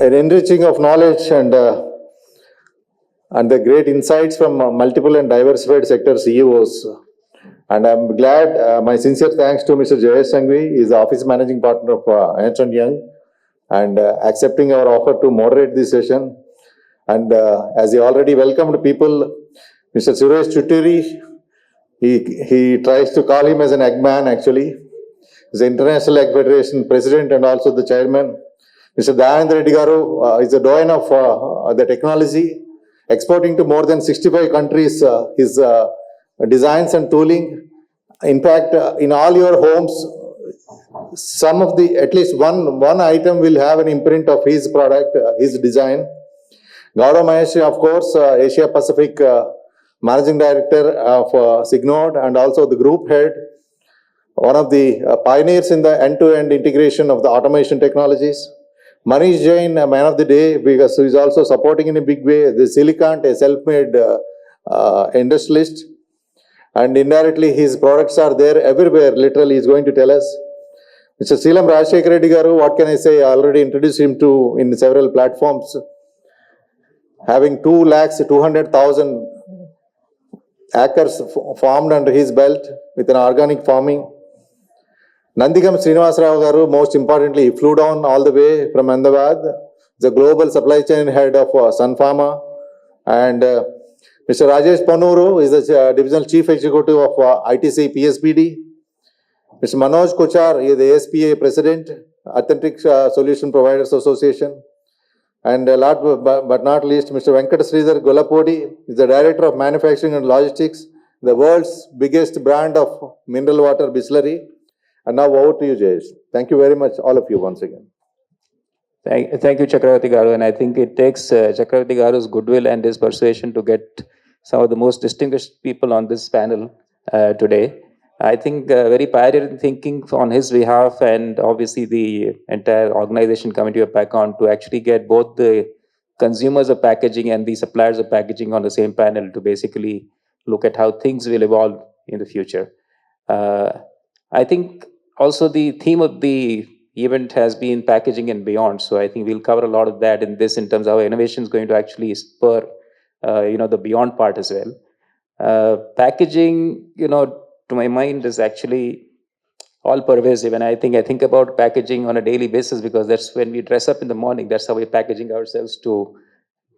an enriching of knowledge and the great insights from multiple and diversified sector CEOs. And I'm glad, my sincere thanks to Mr. Jayesh Sangvi, he is the office managing partner of Ernst & Young, and accepting our offer to moderate this session. And as he already welcomed people, Mr. Suresh Chutturi, he tries to call him as an eggman actually. He's the International Egg Federation president and also the chairman. Mr. Dayanand Reddy Garu is the doyen of the technology, exporting to more than 65 countries his designs and tooling. In fact, in all your homes, some of the, at least one item will have an imprint of his product, his design. Gaurav Maheshri, of course, Asia Pacific Managing Director of Signode and also the group head, one of the pioneers in the end-to-end integration of the automation technologies. Manish Jain, a man of the day, because he is also supporting in a big way the Silicant, a self-made industrialist. And indirectly, his products are there everywhere, literally, he's going to tell us. Mr. Seelam Rajshekar Reddy Garu, what can I say? I already introduced him to in several platforms. Having 2,200,000 acres farmed under his belt with an organic farming. Nandigam Srinivasarao Garu, most importantly, he flew down all the way from Ahmedabad, the global supply chain head of Sun Pharma. And Mr. Rajesh Panuru is the divisional chief executive of ITC PSBD. Mr. Manoj Kochar is the ASPA president, Authentic Solution Providers Association. And last but not least, Mr. Venkat Sridhar Golapodi is the director of manufacturing and logistics, the world's biggest brand of mineral water Bisleri. And now over to you, Jayesh. Thank you very much, all of you, once again. Thank you, Chakravarti Garu. And I think it takes Chakravarti Garu's goodwill and his persuasion to get some of the most distinguished people on this panel today. I think very pioneering thinking on his behalf, and obviously the entire organization committee of Packcon, to actually get both the consumers of packaging and the suppliers of packaging on the same panel to basically look at how things will evolve in the future. I think also the theme of the event has been packaging and beyond. So I think we'll cover a lot of that in this, in terms of how innovation is going to actually spur, the beyond part as well. Packaging, to my mind, is actually all pervasive. And I think about packaging on a daily basis, because that's when we dress up in the morning, that's how we're packaging ourselves to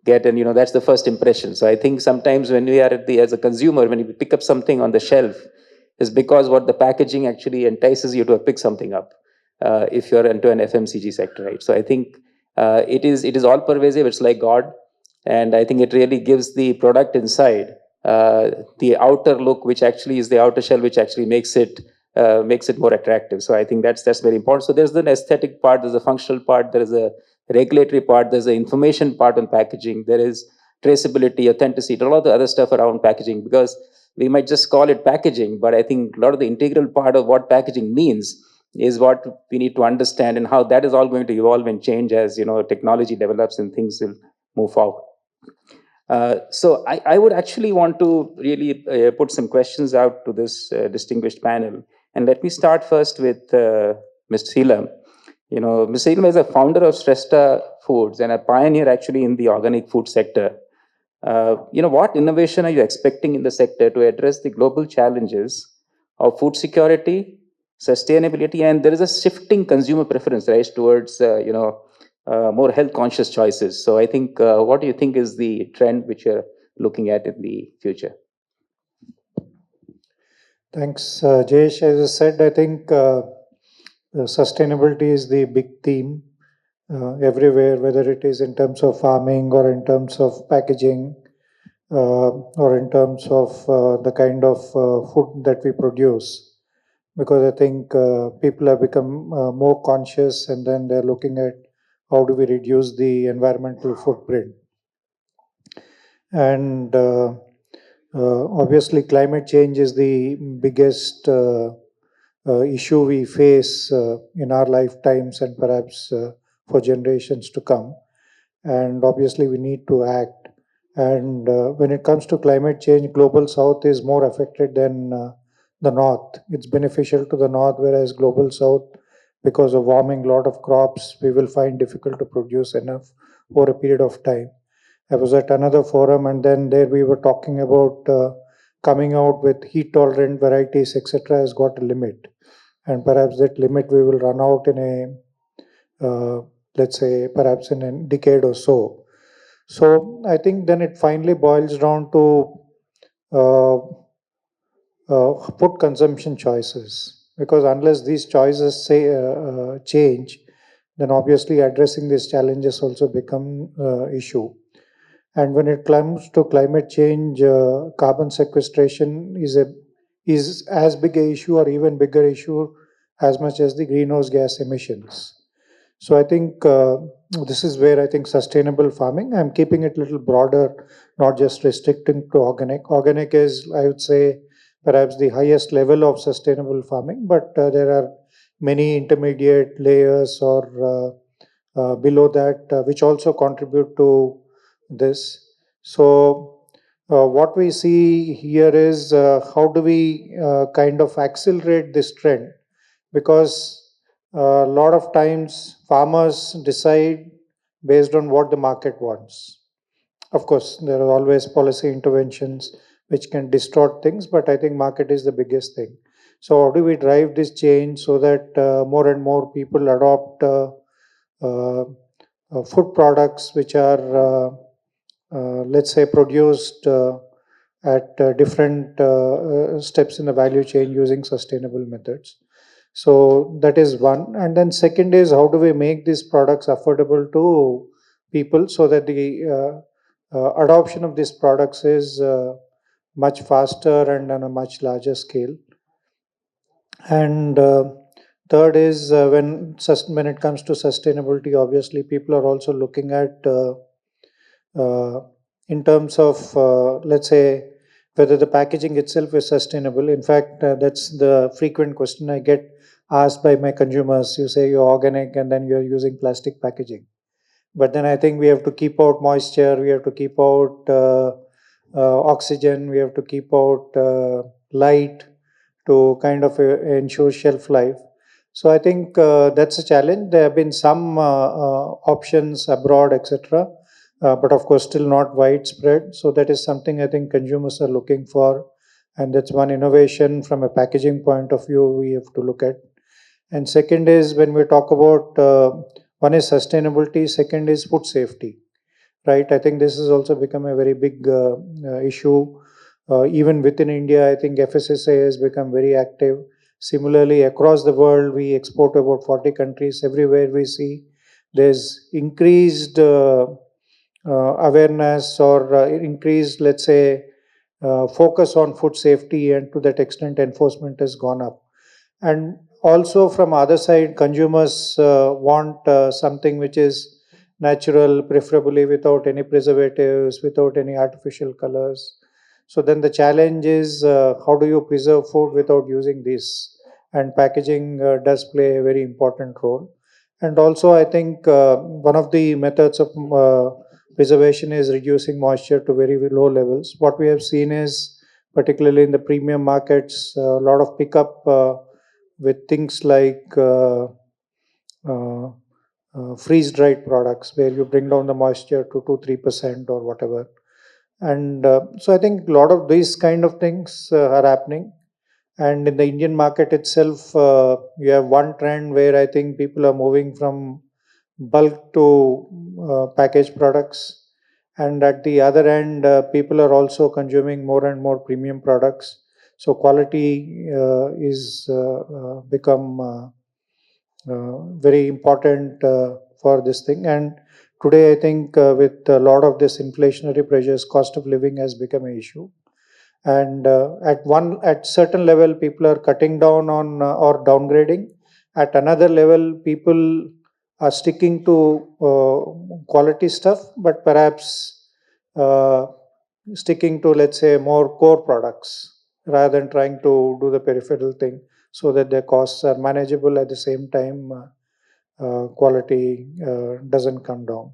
get, and that's the first impression. So I think sometimes when we are as a consumer, when you pick up something on the shelf, is because what the packaging actually entices you to pick something up, if you're into an FMCG sector, right? So I think it is all pervasive. It's like God. And I think it really gives the product inside the outer look, which actually is the outer shell, which actually makes it more attractive. So I think that's very important. So there's an aesthetic part, there's a functional part, there is a regulatory part, there's an information part on packaging, there is traceability, authenticity, a lot of the other stuff around packaging, because we might just call it packaging, but I think a lot of the integral part of what packaging means is what we need to understand, and how that is all going to evolve and change as technology develops and things will move forward. So I would actually want to really put some questions out to this distinguished panel. And let me start first with Mr. Seelam. Mr. Seelam is a founder of Shrestha Foods and a pioneer actually in the organic food sector. What innovation are you expecting in the sector to address the global challenges of food security, sustainability, and there is a shifting consumer preference, right, towards more health conscious choices. So I think, what do you think is the trend which you're looking at in the future? Thanks, Jayesh. As I said, I think sustainability is the big theme everywhere, whether it is in terms of farming or in terms of packaging or in terms of the kind of food that we produce. Because I think people have become more conscious, and then they're looking at how do we reduce the environmental footprint. And obviously climate change is the biggest issue we face in our lifetimes, and perhaps for generations to come. And obviously we need to act. And when it comes to climate change, Global South is more affected than the North. It's beneficial to the North, whereas Global South because of warming, lot of crops we will find difficult to produce enough over a period of time. I was at another forum, and then there we were talking about coming out with heat tolerant varieties, etc. has got a limit, and perhaps that limit we will run out in let's say perhaps in a decade or so. So I think then it finally boils down to uh, food consumption choices, because unless these choices change, then obviously addressing these challenges also become issue. And when it comes to climate change, carbon sequestration is as big a issue or even bigger issue as much as the greenhouse gas emissions. So I think this is where I think sustainable farming, I'm keeping it a little broader, not just restricting to organic. Organic is, I would say, perhaps the highest level of sustainable farming, but there are many intermediate layers or below that which also contribute to this. So what we see here is how do we kind of accelerate this trend, because a lot of times farmers decide based on what the market wants. Of course, there are always policy interventions which can distort things, but I think market is the biggest thing. So how do we drive this change so that more and more people adopt uh, food products which are, let's say, produced at different steps in the value chain using sustainable methods. So that is one. And then second is how do we make these products affordable to people so that the adoption of these products is much faster and on a much larger scale. And third is when it comes to sustainability, obviously people are also looking at uh, in terms of let's say whether the packaging itself is sustainable. In fact, that's the frequent question I get asked by my consumers. You say you're organic and then you're using plastic packaging, but then I think we have to keep out moisture, we have to keep out oxygen, we have to keep out light to kind of ensure shelf life. So I think that's a challenge. There have been some options abroad, etc., but of course still not widespread. So that is something I think consumers are looking for, and that's one innovation from a packaging point of view we have to look at. And second is when we talk about one is sustainability, second is food safety, right? I think this has also become a very big issue. Even within India, I think FSSAI has become very active. Similarly, across the world, we export to about 40 countries. Everywhere we see there's increased awareness or increased, let's say, focus on food safety, and to that extent, enforcement has gone up. And also from other side, consumers want something which is natural, preferably without any preservatives, without any artificial colors. So then the challenge is how do you preserve food without using this? And packaging does play a very important role. And also, I think one of the methods of preservation is reducing moisture to very low levels. What we have seen is, particularly in the premium markets, a lot of pickup with things like uh, freeze dried products, where you bring down the moisture to 2-3% or whatever. And so I think a lot of these kind of things are happening. And in the Indian market itself, you have one trend where I think people are moving from bulk to packaged products. And at the other end, people are also consuming more and more premium products. So quality is become very important for this thing. And today, I think with a lot of this inflationary pressures, cost of living has become an issue. And at certain level, people are cutting down on or downgrading. At another level, people are sticking to quality stuff, but perhaps uh, sticking to, let's say, more core products rather than trying to do the peripheral thing, so that their costs are manageable. At the same time, quality doesn't come down,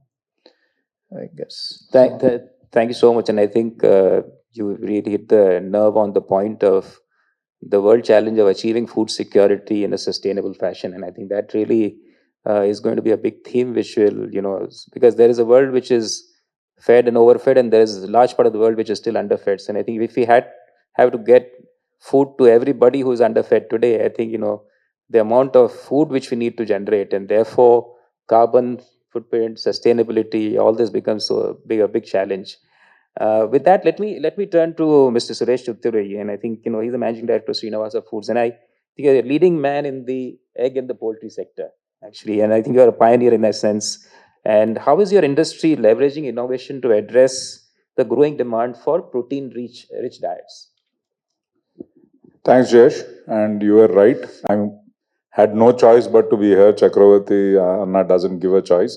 I guess. Thank you so much. And I think you really hit the nerve on the point of the world challenge of achieving food security in a sustainable fashion. And I think that really is going to be a big theme, which will, because there is a world which is fed and overfed, and there is a large part of the world which is still underfed. And I think if we have to get food to everybody who is underfed today, I think, the amount of food which we need to generate, and therefore carbon footprint, sustainability, all this becomes so big a big challenge. With that, let me turn to Mr. Suresh Chutture, and I think he's the managing director of Srinivasa Foods, and I think you're a leading man in the egg and the poultry sector, actually, and I think you're a pioneer in that sense. And how is your industry leveraging innovation to address the growing demand for protein-rich diets? Thanks, Jayesh. And you were right. I had no choice but to be here. Chakravarti Anna doesn't give a choice.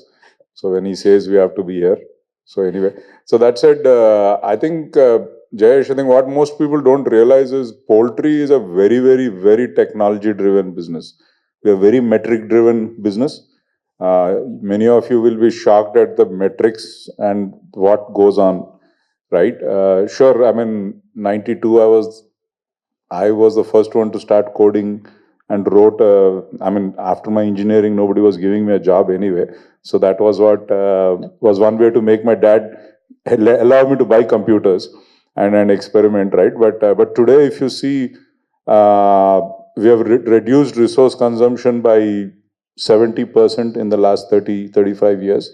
So when he says we have to be here. So anyway, so that said, I think, Jayesh, I think what most people don't realize is poultry is a very, very, very technology-driven business. We are a very metric-driven business. Many of you will be shocked at the metrics and what goes on, right? Sure, I mean, 92, I was the first one to start coding and wrote, after my engineering, nobody was giving me a job anyway. So that was what was one way to make my dad allow me to buy computers and experiment, right? But today, if you see, we have reduced resource consumption by 70% in the last 35 years.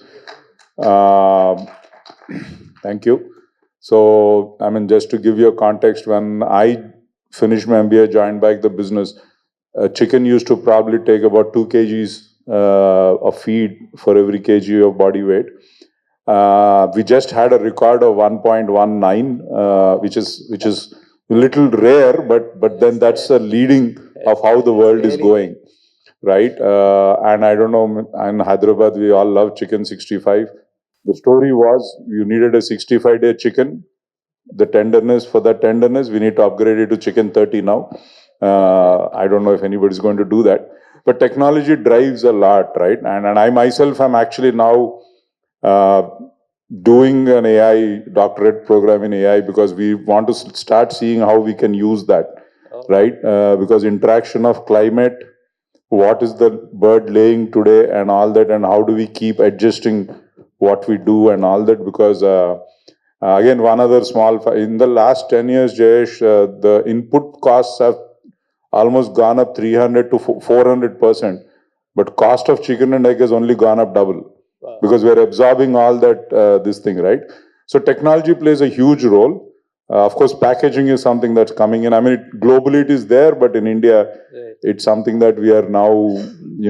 Thank you. So, just to give you a context, when I finished my MBA, joined back the business, chicken used to probably take about 2 kgs of feed for every kg of body weight. We just had a record of 1.19, which is a little rare, but then that's a leading of how the world is going, right? And I don't know, in Hyderabad, we all love chicken 65. The story was you needed a 65-day chicken. The tenderness, for that tenderness, we need to upgrade it to chicken 30 now. I don't know if anybody's going to do that. But technology drives a lot, right? And I myself am actually now doing an AI doctorate program in AI because we want to start seeing how we can use that, right? Because interaction of climate, what is the bird laying today and all that, and how do we keep adjusting what we do and all that, because again, one other in the last 10 years, Jayesh, the input costs have almost gone up 300 to 400%, but cost of chicken and egg has only gone up double. Wow. Because we're absorbing all that, this thing, right? So technology plays a huge role. Of course, packaging is something that's coming in. Globally it is there, but in India, right, it's something that we are now,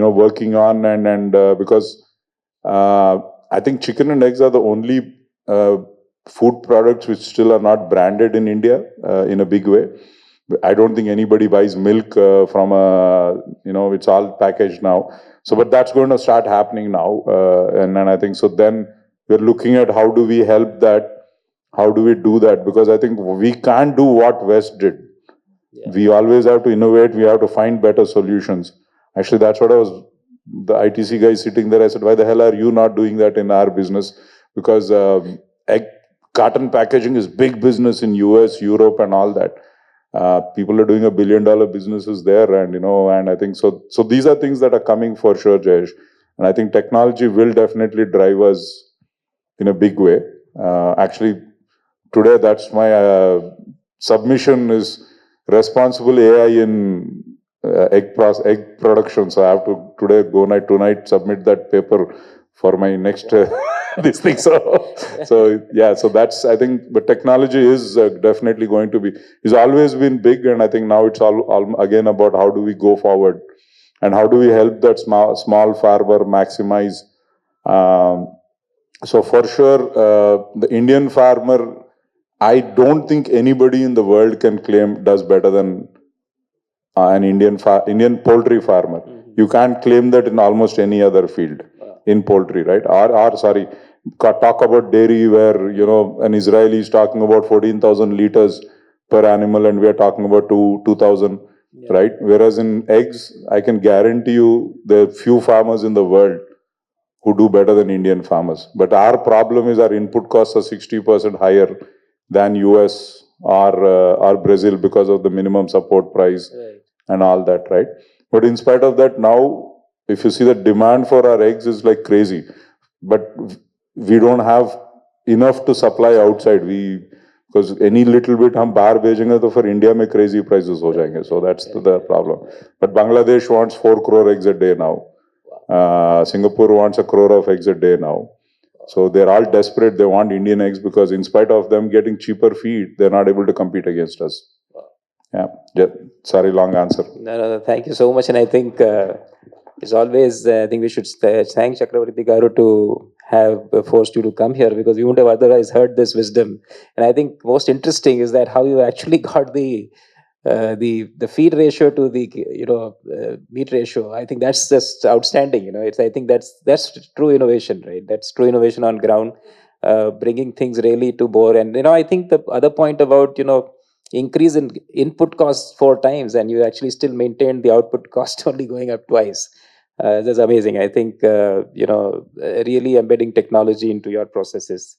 working on, and because I think chicken and eggs are the only food products which still are not branded in India in a big way. I don't think anybody buys milk from it's all packaged now. So, but that's going to start happening now. And I think, so then we're looking at how do we help that? How do we do that? Because I think we can't do what West did. Yeah. We always have to innovate. We have to find better solutions. Actually, that's what the ITC guy sitting there, I said, why the hell are you not doing that in our business? Because carton packaging is big business in US, Europe and all that. People are doing $1 billion businesses there, and I think so these are things that are coming for sure, Jayesh. And I think technology will definitely drive us in a big way. Actually, today that's my submission is responsible AI in egg production. So I have to tonight submit that paper for my next this thing. So yeah, so that's, I think, but technology is definitely going to be, it's always been big, and I think now it's all again about how do we go forward and how do we help that small farmer maximize. So for sure, the Indian farmer, I don't think anybody in the world can claim does better than an Indian poultry farmer. Mm-hmm. You can't claim that in almost any other field. Wow. In poultry, right? Or sorry, talk about dairy where, an Israeli is talking about 14,000 liters per animal and we are talking about 2,000, yeah, right? Whereas in eggs, I can guarantee you there are few farmers in the world who do better than Indian farmers. But our problem is our input costs are 60% higher than US or Brazil because of the minimum support price and all that, right? But in spite of that, now if you see the demand for our eggs is like crazy, but we don't have enough to supply outside. Because any little bit हम बाहर भेजेंगे तो फिर India में crazy prices हो जाएंगे. So that's the problem. But Bangladesh wants 4 crore eggs a day now. Singapore wants 1 crore of eggs a day now. So they're all desperate. They want Indian eggs because in spite of them getting cheaper feed, they're not able to compete against us. Yeah. Sorry, long answer. No, thank you so much. And I think it's always, I think we should thank Chakravarti Garu to have forced you to come here, because we wouldn't have otherwise heard this wisdom. And I think most interesting is that how you actually got the feed ratio to the meat ratio. I think that's just outstanding. I think that's true innovation, right? That's true innovation on ground, bringing things really to bore. And I think the other point about increase in input costs 4 times, and you actually still maintain the output cost only going up twice. That's amazing. I think really embedding technology into your processes.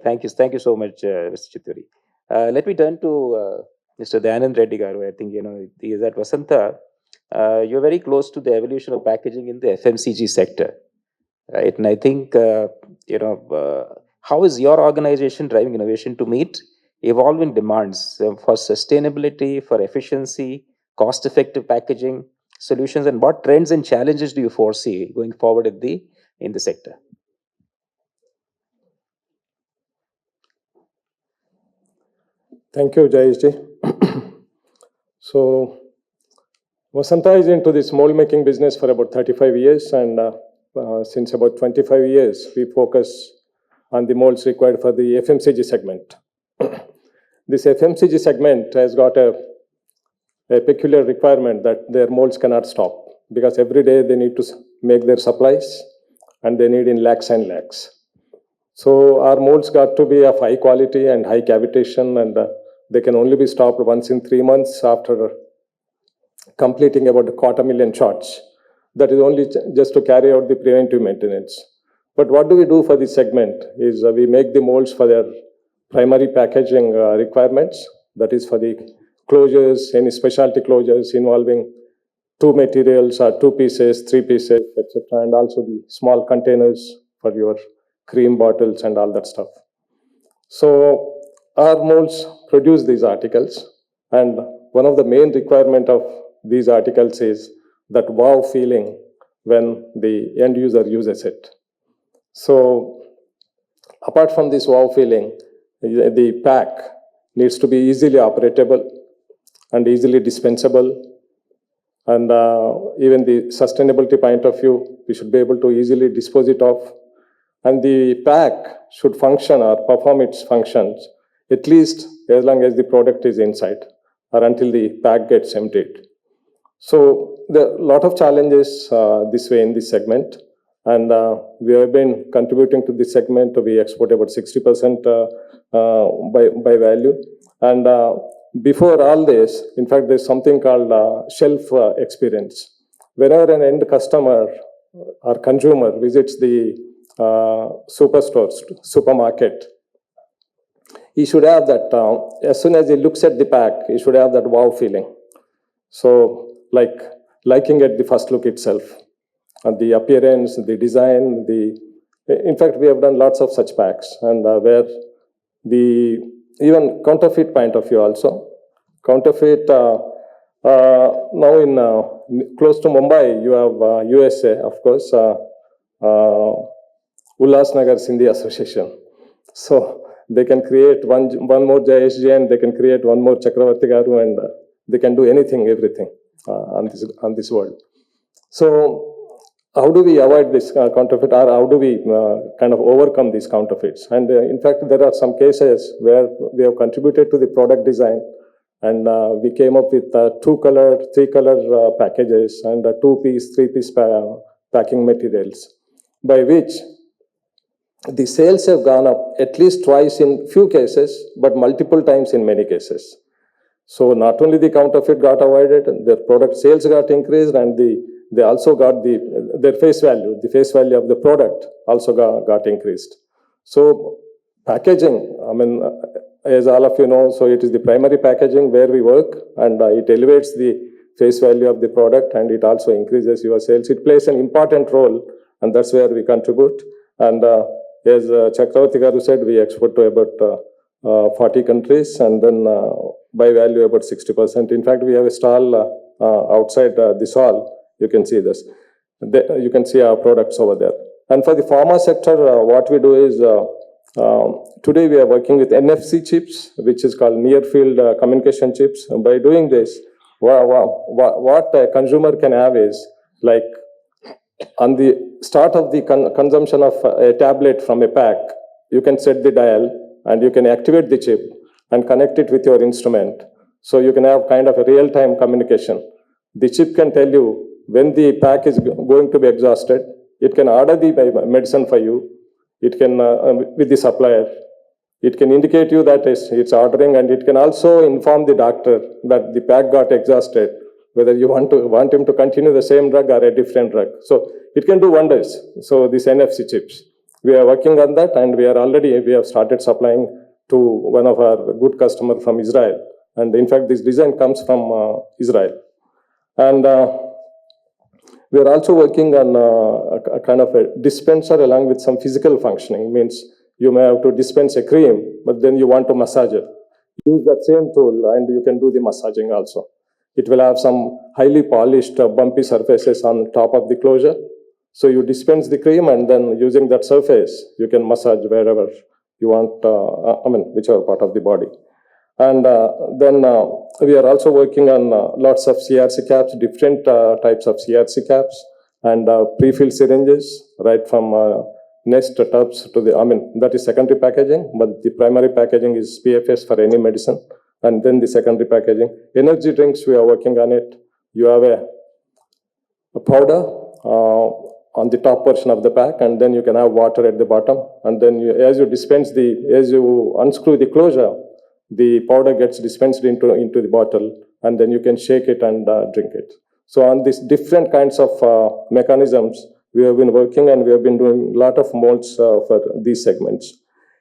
Thank you so much, Mr. Chitturi. Let me turn to Mr. Dayanand Reddy Garu. I think he is at Vasanta. You're very close to the evolution of packaging in the FMCG sector, right? And I think how is your organization driving innovation to meet evolving demands for sustainability, for efficiency, cost-effective packaging solutions, and what trends and challenges do you foresee going forward in the sector? Thank you, Jayesh. So, Vasanta is into this mold making business for about 35 years, and since about 25 years, we focus on the molds required for the FMCG segment. This FMCG segment has got a peculiar requirement that their molds cannot stop, because every day they need to make their supplies, and they need in lakhs and lakhs. So our molds got to be of high quality and high cavitation, and they can only be stopped once in 3 months after completing about 250,000 shots. That is only just to carry out the preventive maintenance. But what do we do for this segment is we make the molds for their primary packaging requirements. That is for the closures, any specialty closures involving 2 materials or 2 pieces, 3 pieces, etc. And also the small containers for your cream bottles and all that stuff. So our molds produce these articles, and one of the main requirement of these articles is that wow feeling when the end user uses it. So apart from this wow feeling, the pack needs to be easily operable and easily dispensable, and even the sustainability point of view, we should be able to easily dispose it off. And the pack should function or perform its functions at least as long as the product is inside or until the pack gets emptied. So there are a lot of challenges this way in this segment, and we have been contributing to this segment. We export about 60% by value. And before all this, in fact, there's something called shelf experience. Whenever an end customer or consumer visits the superstore, supermarket, he should have that, as soon as he looks at the pack, he should have that wow feeling. So, like liking at the first look itself, and the appearance, the design, in fact, we have done lots of such packs, and where even counterfeit point of view also. Counterfeit, now in close to Mumbai, you have USA, of course, Ulhasnagar Sindhi Association. So they can create one more JSG, and they can create one more Chakravarti Garu, and they can do anything, everything on this world. So how do we avoid this counterfeit, or how do we kind of overcome these counterfeits? And in fact, there are some cases where we have contributed to the product design, and we came up with 2-color, 3-color packages, and 2-piece, 3-piece packing materials, by which the sales have gone up at least twice in few cases, but multiple times in many cases. So not only the counterfeit got avoided, their product sales got increased, and they also got their face value, the face value of the product also got increased. So packaging, I mean, as all of you know, so it is the primary packaging where we work, and it elevates the face value of the product, and it also increases your sales. It plays an important role, and that's where we contribute. And as Chakravarti Garu said, we export to about 40 countries, and then by value about 60%. In fact, we have a stall outside this hall. You can see this. You can see our products over there. And for the pharma sector, what we do is, today we are working with NFC chips, which is called near field communication chips. By doing this, what a consumer can have is, like, on the start of the consumption of a tablet from a pack, you can set the dial and you can activate the chip and connect it with your instrument. So you can have kind of a real-time communication. The chip can tell you when the pack is going to be exhausted. It can order the medicine for you. It can, with the supplier, it can indicate you that it's ordering, and it can also inform the doctor that the pack got exhausted, whether you want him to continue the same drug or a different drug. So it can do wonders. So these NFC chips, we are working on that, and we have started supplying to one of our good customer from Israel. And in fact, this design comes from Israel. And we are also working on a kind of a dispenser along with some physical functioning. Means you may have to dispense a cream, but then you want to massage it. Use that same tool and you can do the massaging also. It will have some highly polished bumpy surfaces on top of the closure. So you dispense the cream, and then using that surface, you can massage wherever you want, whichever part of the body. And then we are also working on lots of CRC caps, different types of CRC caps, and pre-filled syringes, right from nest tubs to the, that is secondary packaging, but the primary packaging is PFS for any medicine, and then the secondary packaging. Energy drinks, we are working on it. You have a powder on the top portion of the pack, and then you can have water at the bottom, and then as you unscrew the closure, the powder gets dispensed into the bottle, and then you can shake it and drink it. So on these different kinds of mechanisms, we have been working, and we have been doing a lot of molds for these segments.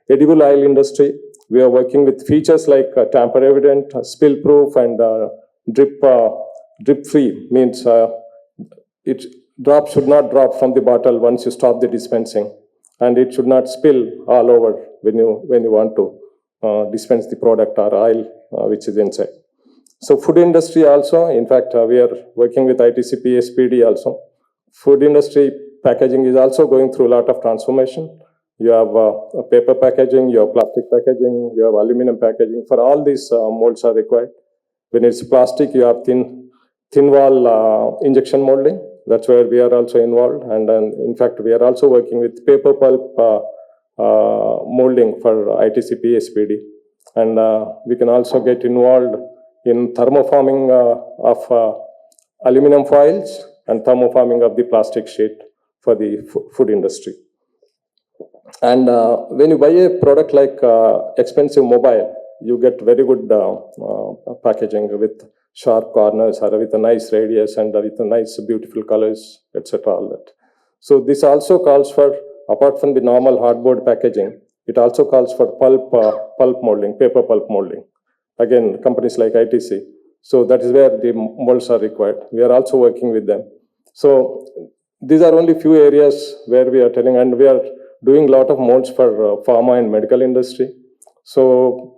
Edible oil industry, we are working with features like tamper evident, spill proof, and drip free. Means drop should not drop from the bottle once you stop the dispensing, and it should not spill all over when you want to dispense the product or oil which is inside. So food industry also, in fact, we are working with ITC PSPD also. Food industry packaging is also going through a lot of transformation. You have paper packaging, you have plastic packaging, you have aluminum packaging. For all these molds are required. When it's plastic, you have thin wall injection molding. That's where we are also involved. And then, in fact, we are also working with paper pulp molding for ITC PSPD. And we can also get involved in thermoforming of aluminum foils and thermoforming of the plastic sheet for the food industry. And when you buy a product like expensive mobile, you get very good packaging with sharp corners or with a nice radius and with a nice beautiful colors, etc. All that. So this also calls for, apart from the normal hardboard packaging, it also calls for pulp molding, paper pulp molding. Again, companies like ITC. So that is where the molds are required. We are also working with them. So these are only few areas where we are telling, and we are doing a lot of molds for pharma and medical industry. So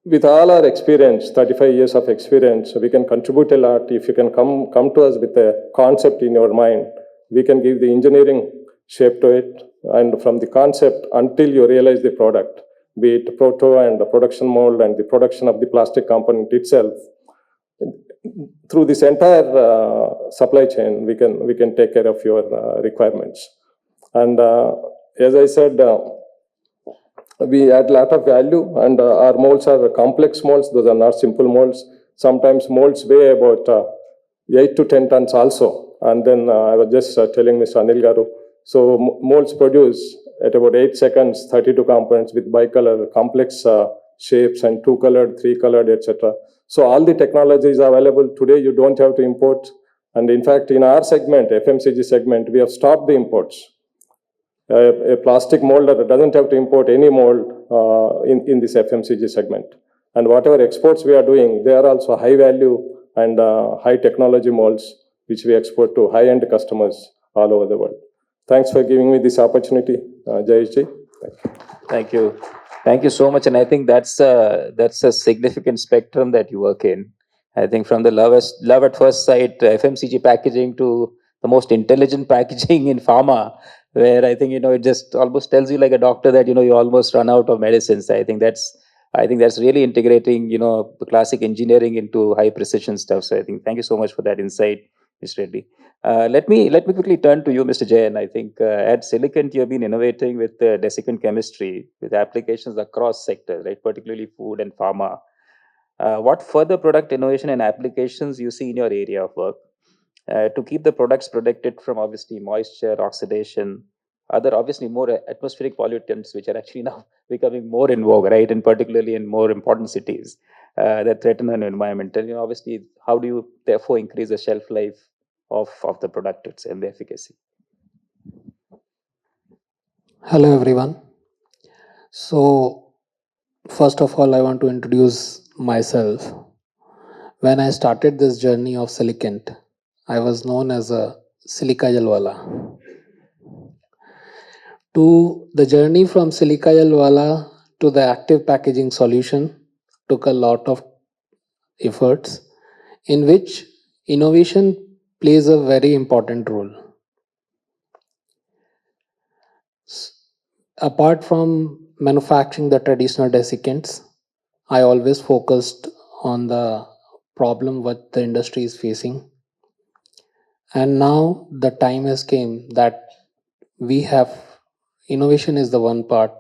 with all our experience, 35 years of experience, we can contribute a lot. If you can come to us with a concept in your mind, we can give the engineering shape to it. And from the concept until you realize the product, be it proto and the production mold and the production of the plastic component itself, through this entire supply chain, we can take care of your requirements. And as I said, we add a lot of value, and our molds are complex molds. Those are not simple molds. Sometimes molds weigh about 8 to 10 tons also. And then I was just telling Mr. Anil Garu, so molds produce at about 8 seconds, 32 components with bicolor, complex shapes, and 2-colored, 3-colored, etc. So all the technologies are available. Today you don't have to import. And in fact, in our segment, FMCG segment, we have stopped the imports. A plastic molder doesn't have to import any mold in this FMCG segment. And whatever exports we are doing, they are also high value and high technology molds, which we export to high-end customers all over the world. Thanks for giving me this opportunity, Jayesh ji. Thank you. Thank you so much. And I think that's a significant spectrum that you work in. I think from the love at first sight FMCG packaging to the most intelligent packaging in pharma, where I think, it just almost tells you like a doctor that, you almost run out of medicines. I think that's really integrating, the classic engineering into high precision stuff. So I think thank you so much for that insight, Mr. Reddy. Let me quickly turn to you, Mr. Jain. I think at Silicon, you have been innovating with desiccant chemistry with applications across sectors, right? Particularly food and pharma. What further product innovation and applications you see in your area of work to keep the products protected from obviously moisture, oxidation, other obviously more atmospheric pollutants, which are actually now becoming more in vogue, right? And particularly in more important cities that threaten an environment. And obviously, how do you therefore increase the shelf life of the product itself and the efficacy? Hello everyone. So first of all, I want to introduce myself. When I started this journey of Silicant, I was known as a Silica Jalwala. To the journey from Silica Jalwala to the active packaging solution took a lot of efforts in which innovation plays a very important role. Apart from manufacturing the traditional desiccants, I always focused on the problem what the industry is facing. And now the time has came that we have innovation is the one part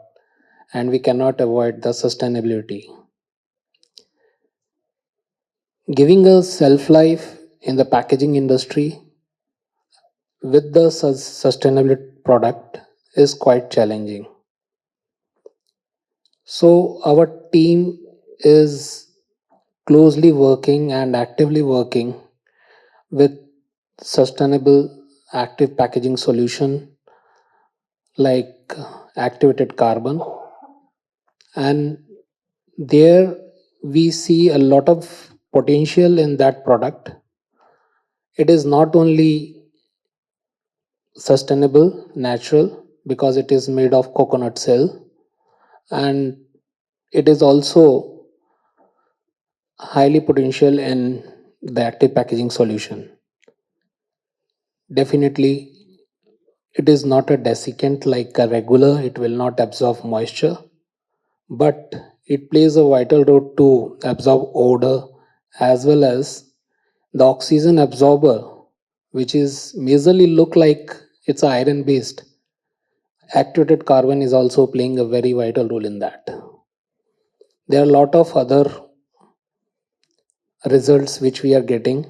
and we cannot avoid the sustainability. Giving a shelf life in the packaging industry with the sustainable product is quite challenging. So our team is closely working and actively working with sustainable active packaging solution like activated carbon, and there we see a lot of potential in that product. It is not only sustainable, natural, because it is made of coconut shell, and it is also highly potential in the active packaging solution. Definitely, it is not a desiccant like a regular, it will not absorb moisture, but it plays a vital role to absorb odor as well as the oxygen absorber, which is majorly look like it's iron based. Activated carbon is also playing a very vital role in that. There are a lot of other results which we are getting.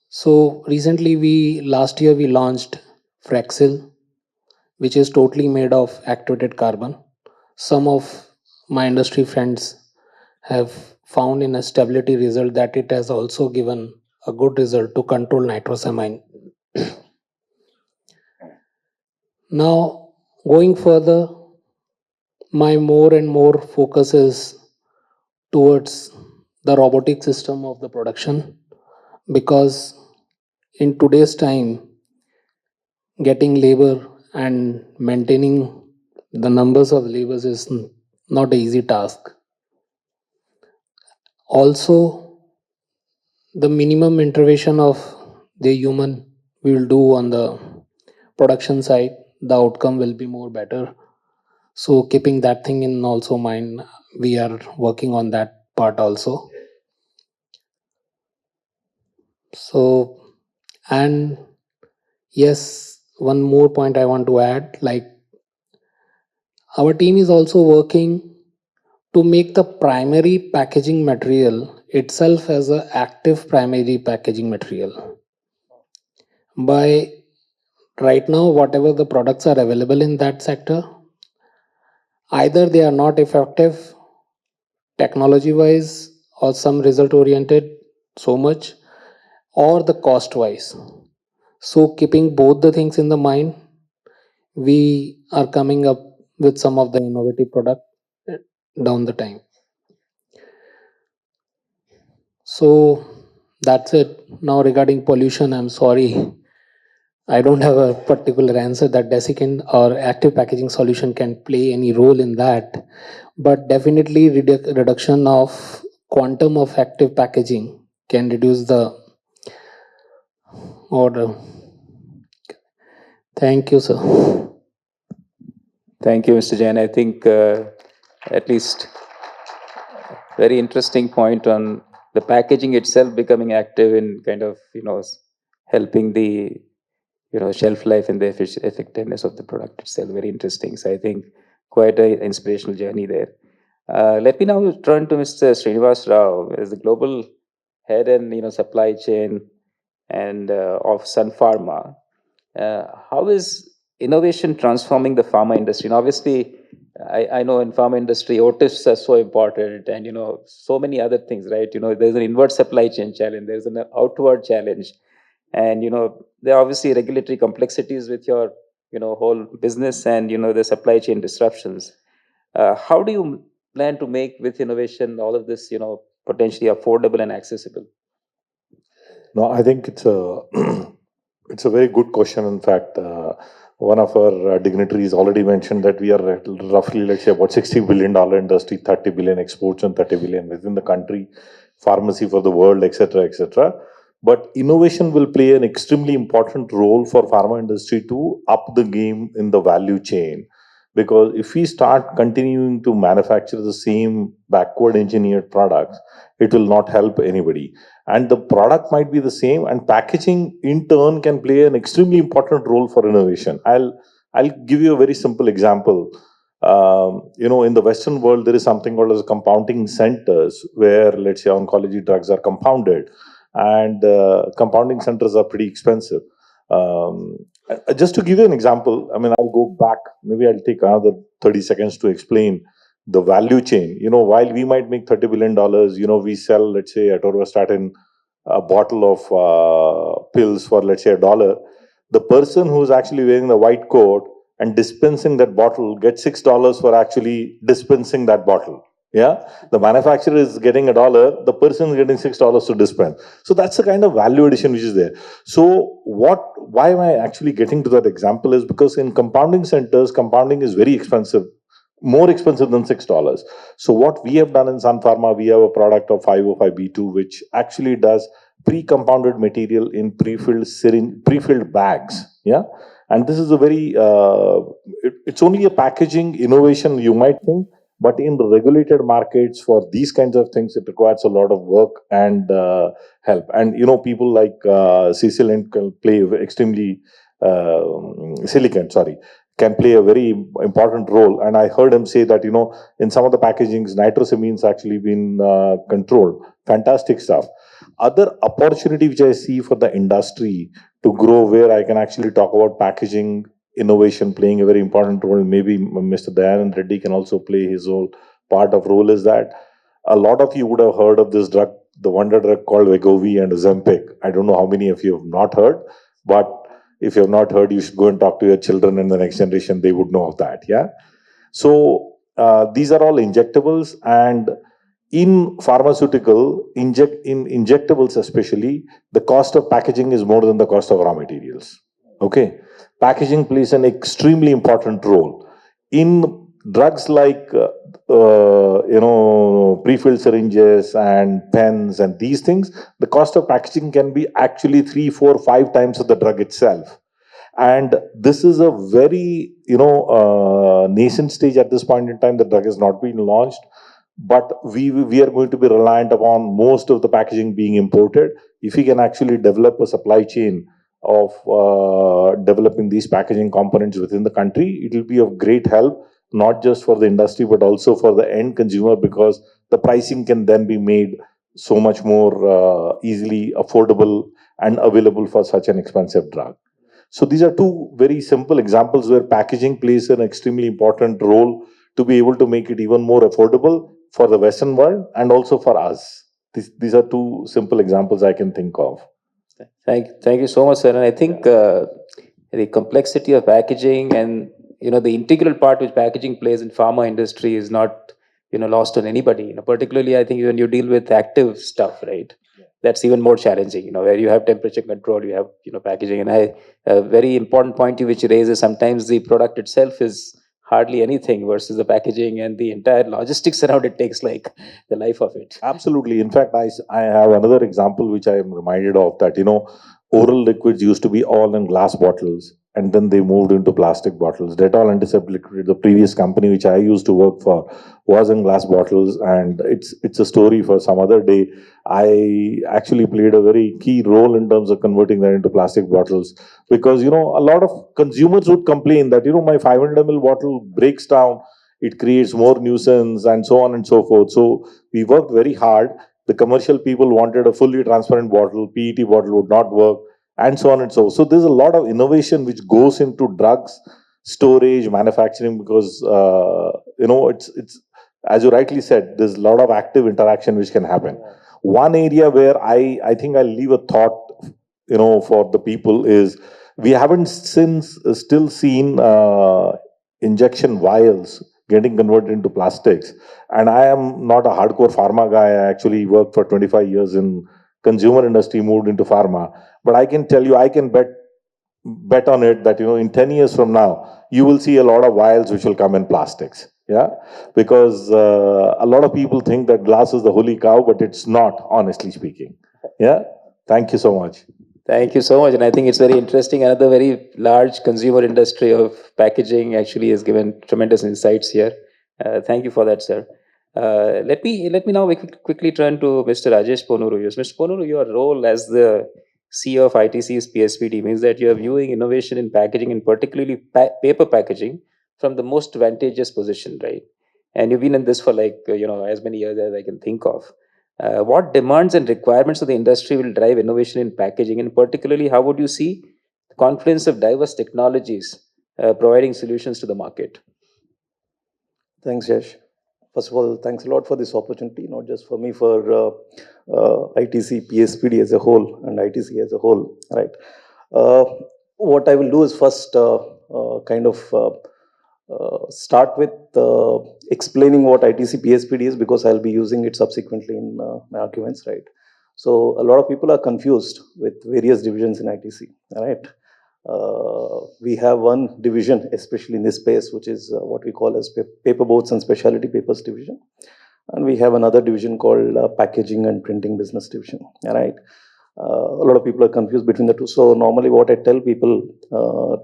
So recently last year we launched Frexil, which is totally made of activated carbon. Some of my industry friends have found in a stability result that it has also given a good result to control nitrosamine. Now, going further, my more and more focus is towards the robotic system of the production, because in today's time, getting labor and maintaining the numbers of labors is not an easy task. Also, the minimum intervention of the human we will do on the production side, the outcome will be more better. So keeping that thing in also mind, we are working on that part also. So, and yes, one more point I want to add, like our team is also working to make the primary packaging material itself as an active primary packaging material. By right now, whatever the products are available in that sector, either they are not effective technology wise or some result oriented so much, or the cost wise. So keeping both the things in the mind, we are coming up with some of the innovative product down the time. So that's it. Now regarding pollution, I'm sorry, I don't have a particular answer that desiccant or active packaging solution can play any role in that, but definitely reduction of quantum of active packaging can reduce the order. Thank you, sir. Thank you, Mr. Jain. I think at least very interesting point on the packaging itself becoming active in kind of, helping the, shelf life and the effectiveness of the product itself. Very interesting. So I think quite a inspirational journey there. Let me now turn to Mr. Srinivas Rao as the global head and, supply chain and of Sun Pharma. How is innovation transforming the pharma industry? And obviously, I know in pharma industry, OTIFs are so important, and so many other things, right? There's an inward supply chain challenge, there's an outward challenge, and there are obviously regulatory complexities with your whole business, and the supply chain disruptions. How do you plan to make with innovation all of this potentially affordable and accessible? No, I think it's a it's a very good question. In fact, one of our dignitaries already mentioned that we are at roughly, let's say, about $60 billion industry, 30 billion exports and 30 billion within the country, pharmacy for the world, etc., etc. But innovation will play an extremely important role for pharma industry to up the game in the value chain. Because if we start continuing to manufacture the same backward engineered products, it will not help anybody. And the product might be the same, and packaging in turn can play an extremely important role for innovation. I'll give you a very simple example. In the Western world, there is something called as compounding centers, where, let's say, oncology drugs are compounded, and compounding centers are pretty expensive. Just to give you an example, I mean, I'll go back. Maybe I'll take another 30 seconds to explain the value chain. While we might make $30 billion, we sell, let's say, atorvastatin, a bottle of pills for, let's say, $1. The person who's actually wearing the white coat and dispensing that bottle gets $6 for actually dispensing that bottle. Yeah, the manufacturer is getting $1, the person is getting $6 to dispense. So that's the kind of value addition which is there. So why am I actually getting to that example is because in compounding centers, compounding is very expensive, more expensive than $6. So what we have done in Sun Pharma, we have a product of 505(b)(2), which actually does pre-compounded material in pre-filled bags. Yeah, and this is a very, it's only a packaging innovation, you might think, but in the regulated markets for these kinds of things, it requires a lot of work and help. And people like Cecil can play extremely Silicon, sorry, can play a very important role. And I heard him say that, in some of the packagings, nitrosamines actually been controlled. Fantastic stuff. Other opportunity which I see for the industry to grow, where I can actually talk about packaging innovation playing a very important role, maybe Mr. Dayanand Reddy can also play his own part of role, is that a lot of you would have heard of this drug, the wonder drug called Wegovy and Ozempic. I don't know how many of you have not heard, but if you have not heard, you should go and talk to your children and the next generation. They would know of that. Yeah. So these are all injectables, and in pharmaceutical, in injectables especially, the cost of packaging is more than the cost of raw materials. Okay. Packaging plays an extremely important role. In drugs like, pre-filled syringes and pens and these things, the cost of packaging can be actually 3, 4, 5 times of the drug itself. And this is a very, nascent stage at this point in time. The drug has not been launched, but we are going to be reliant upon most of the packaging being imported. If we can actually develop a supply chain of developing these packaging components within the country, it will be of great help, not just for the industry, but also for the end consumer, because the pricing can then be made so much more easily affordable and available for such an expensive drug. So these are two very simple examples where packaging plays an extremely important role to be able to make it even more affordable for the Western world and also for us. These are two simple examples I can think of. Thank you so much, sir. And I think the complexity of packaging and the integral part which packaging plays in pharma industry is not, lost on anybody. Particularly I think when you deal with active stuff, right? That's even more challenging. Where you have temperature control, you have packaging, and a very important point which you raise is sometimes the product itself is hardly anything versus the packaging and the entire logistics around it takes like the life of it. Absolutely. In fact, I have another example which I am reminded of that, oral liquids used to be all in glass bottles and then they moved into plastic bottles. Dettol Antiseptic Liquid, the previous company which I used to work for, was in glass bottles, and it's a story for some other day. I actually played a very key role in terms of converting that into plastic bottles because, a lot of consumers would complain that, my 500 ml bottle breaks down, it creates more nuisance and so on and so forth. So we worked very hard. The commercial people wanted a fully transparent bottle, PET bottle would not work, and so on and so forth. So there's a lot of innovation which goes into drugs, storage, manufacturing, because, it's as you rightly said, there's a lot of active interaction which can happen. One area where I think I'll leave a thought, for the people is we haven't still seen injection vials getting converted into plastics. And I am not a hardcore pharma guy. I actually worked for 25 years in consumer industry, moved into pharma. But I can tell you, I can bet on it that, in 10 years from now, you will see a lot of vials which will come in plastics. Yeah, because a lot of people think that glass is the holy cow, but it's not, honestly speaking. Yeah, thank you so much. Thank you so much. And I think it's very interesting. Another very large consumer industry of packaging actually has given tremendous insights here. Thank you for that, sir. Let me now quickly turn to Mr. Rajesh Ponuru. Mr. Ponuru, your role as the CEO of ITC's PSPD means that you are viewing innovation in packaging and particularly paper packaging from the most advantageous position, right? And you've been in this for as many years as I can think of. What demands and requirements of the industry will drive innovation in packaging, and particularly how would you see the confluence of diverse technologies providing solutions to the market? Thanks, Yash. First of all, thanks a lot for this opportunity, not just for me, for ITC, PSPD as a whole, and ITC as a whole, right? What I will do is first start with explaining what ITC PSPD is, because I'll be using it subsequently in my arguments, right? So a lot of people are confused with various divisions in ITC, right? We have one division, especially in this space, which is what we call as paperboards and specialty papers division. And we have another division called packaging and printing business division, right? A lot of people are confused between the two. So normally what I tell people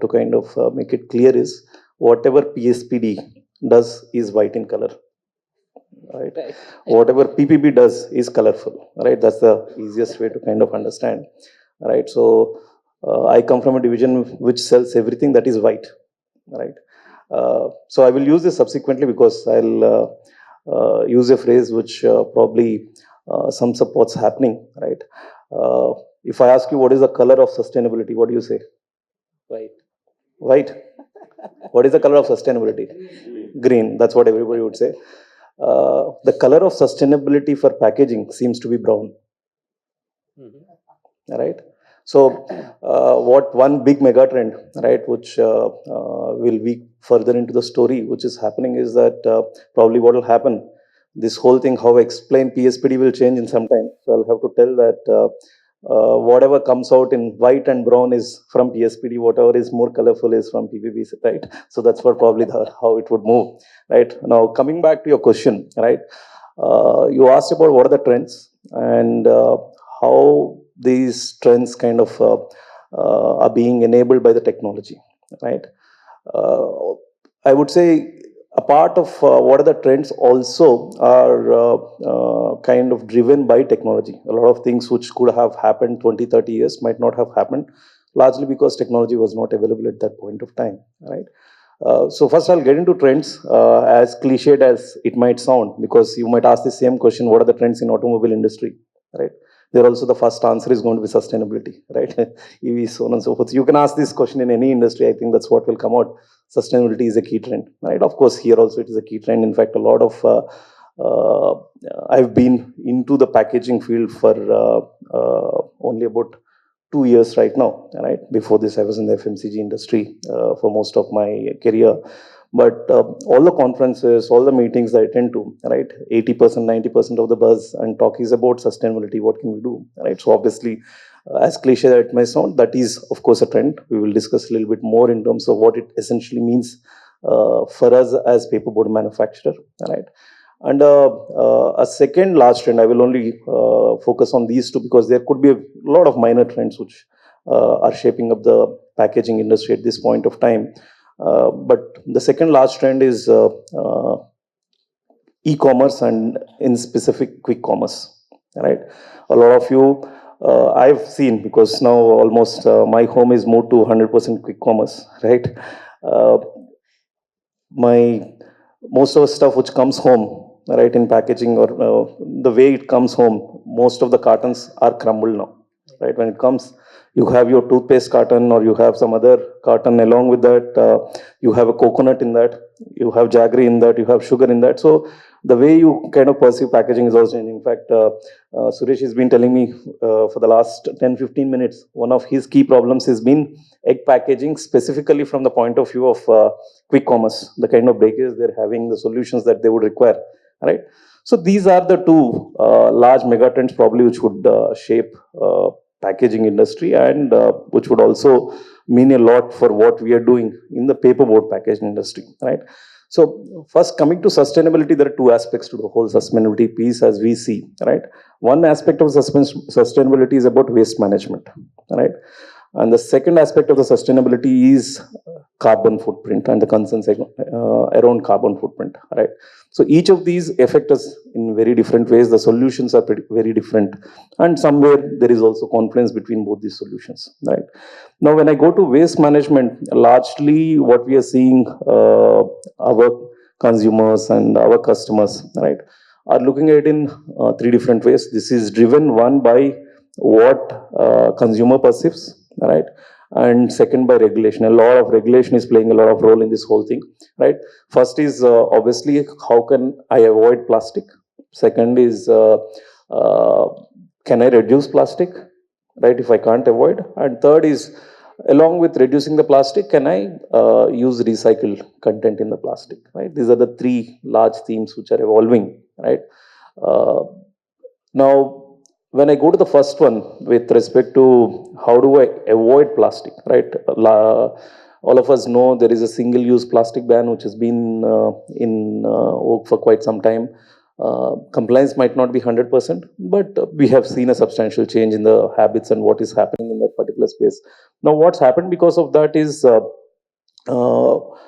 to kind of make it clear is whatever PSPD does is white in color, right? Whatever PPB does is colorful, right? That's the easiest way to kind of understand, right? So I come from a division which sells everything that is white, right? So I will use this subsequently because I'll use a phrase which probably sums up what's happening, right? If I ask you what is the color of sustainability, what do you say? White. White. What is the color of sustainability? Green. That's what everybody would say. The color of sustainability for packaging seems to be brown. Right? So, what one big mega trend, right, which will weave further into the story, which is happening is that probably what will happen, this whole thing, how I explain PSPD will change in some time. So, I'll have to tell that whatever comes out in white and brown is from PSPD, whatever is more colorful is from PPB, right? So that's what probably how it would move, right? Now, coming back to your question, right? You asked about what are the trends and how these trends kind of are being enabled by the technology, right? I would say a part of what are the trends also are kind of driven by technology. A lot of things which could have happened 20, 30 years might not have happened, largely because technology was not available at that point of time, right? So first I'll get into trends, as cliched as it might sound, because you might ask the same question, what are the trends in automobile industry, right? There also the first answer is going to be sustainability, right? EV, so on and so forth. You can ask this question in any industry. I think that's what will come out. Sustainability is a key trend, right? Of course, here also it is a key trend. In fact, a lot of, I've been into the packaging field for only about 2 years right now, right? Before this, I was in the FMCG industry for most of my career. But all the conferences, all the meetings that I attend to, right? 80%, 90% of the buzz and talk is about sustainability. What can we do, right? So obviously, as cliche that it may sound, that is of course a trend. We will discuss a little bit more in terms of what it essentially means for us as paperboard manufacturer, right? And a second large trend, I will only focus on these two because there could be a lot of minor trends which are shaping up the packaging industry at this point of time. But the second large trend is e-commerce and in specific quick commerce, right? A lot of you, I've seen, because now almost my home is moved to 100% quick commerce, right? My most of the stuff which comes home, right, in packaging or the way it comes home, most of the cartons are crumbled now, right? When it comes, you have your toothpaste carton or you have some other carton along with that, you have a coconut in that, you have jaggery in that, you have sugar in that. So the way you kind of perceive packaging is also changing. In fact, Suresh has been telling me for the last 10-15 minutes, one of his key problems has been egg packaging, specifically from the point of view of quick commerce, the kind of breakage they're having, the solutions that they would require, right? So these are the two large megatrends probably which would shape packaging industry and which would also mean a lot for what we are doing in the paperboard packaging industry, right? So first, coming to sustainability, there are two aspects to the whole sustainability piece as we see, right? One aspect of sustainability is about waste management, right? And the second aspect of the sustainability is carbon footprint and the concerns around carbon footprint, right? So each of these affect us in very different ways. The solutions are very different. And somewhere there is also confluence between both these solutions, right? Now, when I go to waste management, largely what we are seeing, our consumers and our customers, right, are looking at it in three different ways. This is driven, one, by what consumer perceives, right? And second, by regulation. A lot of regulation is playing a lot of role in this whole thing, right? First is obviously, how can I avoid plastic? Second is, can I reduce plastic, right, if I can't avoid? And third is, along with reducing the plastic, can I use recycled content in the plastic, right? These are the three large themes which are evolving, right? Now, when I go to the first one with respect to how do I avoid plastic, right? All of us know there is a single-use plastic ban which has been in work for quite some time. Compliance might not be 100%, but we have seen a substantial change in the habits and what is happening in that particular space. Now, what's happened because of that is a lot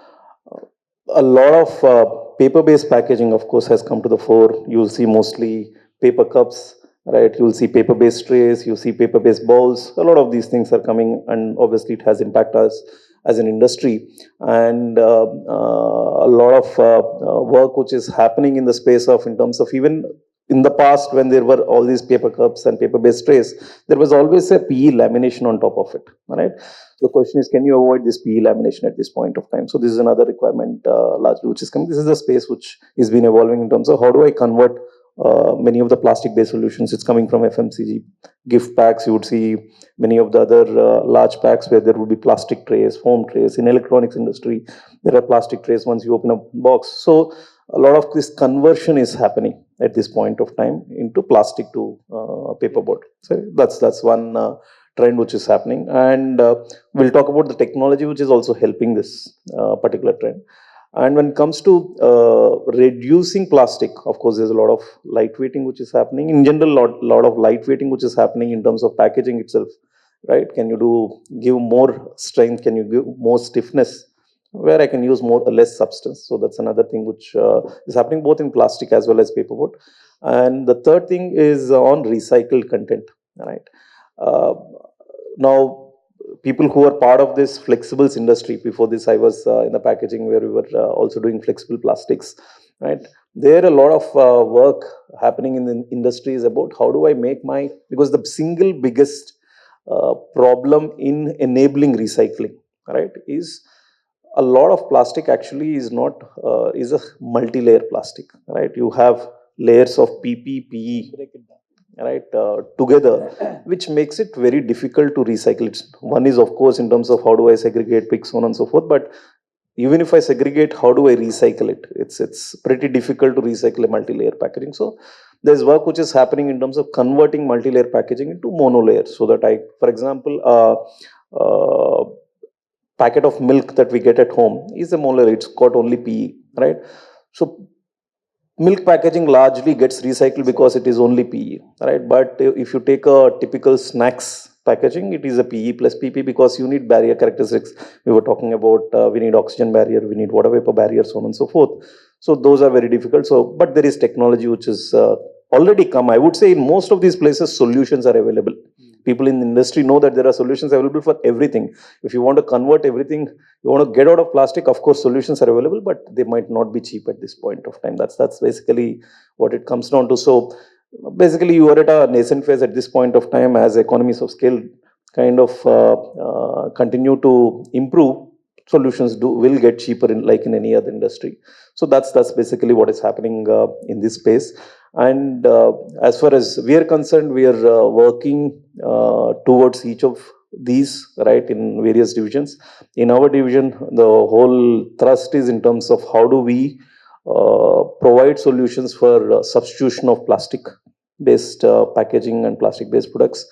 of paper-based packaging, of course, has come to the fore. You'll see mostly paper cups, right? You'll see paper-based trays, you'll see paper-based bowls. A lot of these things are coming, and obviously it has impacted us as an industry. And a lot of work which is happening in the space of, in terms of even in the past when there were all these paper cups and paper-based trays, there was always a PE lamination on top of it, right? So the question is, can you avoid this PE lamination at this point of time? So this is another requirement largely which is coming. This is the space which has been evolving in terms of how do I convert many of the plastic-based solutions. It's coming from FMCG. Gift packs, you would see many of the other large packs where there would be plastic trays, foam trays. In electronics industry, there are plastic trays once you open a box. So a lot of this conversion is happening at this point of time into plastic to paperboard. So that's one trend which is happening. And we'll talk about the technology which is also helping this particular trend. And when it comes to reducing plastic, of course, there's a lot of lightweighting which is happening. In general, lot of lightweighting which is happening in terms of packaging itself, right? Can you give more strength? Can you give more stiffness? Where I can use more or less substance. So that's another thing which is happening both in plastic as well as paperboard. And the third thing is on recycled content, right? Now, people who are part of this flexibles industry, before this I was in the packaging where we were also doing flexible plastics, right? There are a lot of work happening in the industry is about how do I make because the single biggest problem in enabling recycling, right, is a lot of plastic actually is not, is a multi-layer plastic, right? You have layers of PP, PE. right, together, which makes it very difficult to recycle. One is, of course, in terms of how do I segregate, pick, so on and so forth, but even if I segregate, how do I recycle it? It's pretty difficult to recycle a multi-layer packaging. So there's work which is happening in terms of converting multi-layer packaging into monolayer, so that for example, packet of milk that we get at home is a monolayer. It's got only PE, right? So milk packaging largely gets recycled because it is only PE, right? But if you take a typical snacks packaging, it is a PE plus PP because you need barrier characteristics. We were talking about we need oxygen barrier, we need water vapor barrier, so on and so forth. So those are very difficult. So, but there is technology which is already come. I would say in most of these places, solutions are available. People in the industry know that there are solutions available for everything. If you want to convert everything, you want to get out of plastic, of course, solutions are available, but they might not be cheap at this point of time. That's basically what it comes down to. So basically, you are at a nascent phase at this point of time. As economies of scale kind of continue to improve, solutions will get cheaper like in any other industry. So that's basically what is happening in this space. And as far as we are concerned, we are working towards each of these, right, in various divisions. In our division, the whole thrust is in terms of how do we provide solutions for substitution of plastic based packaging and plastic based products.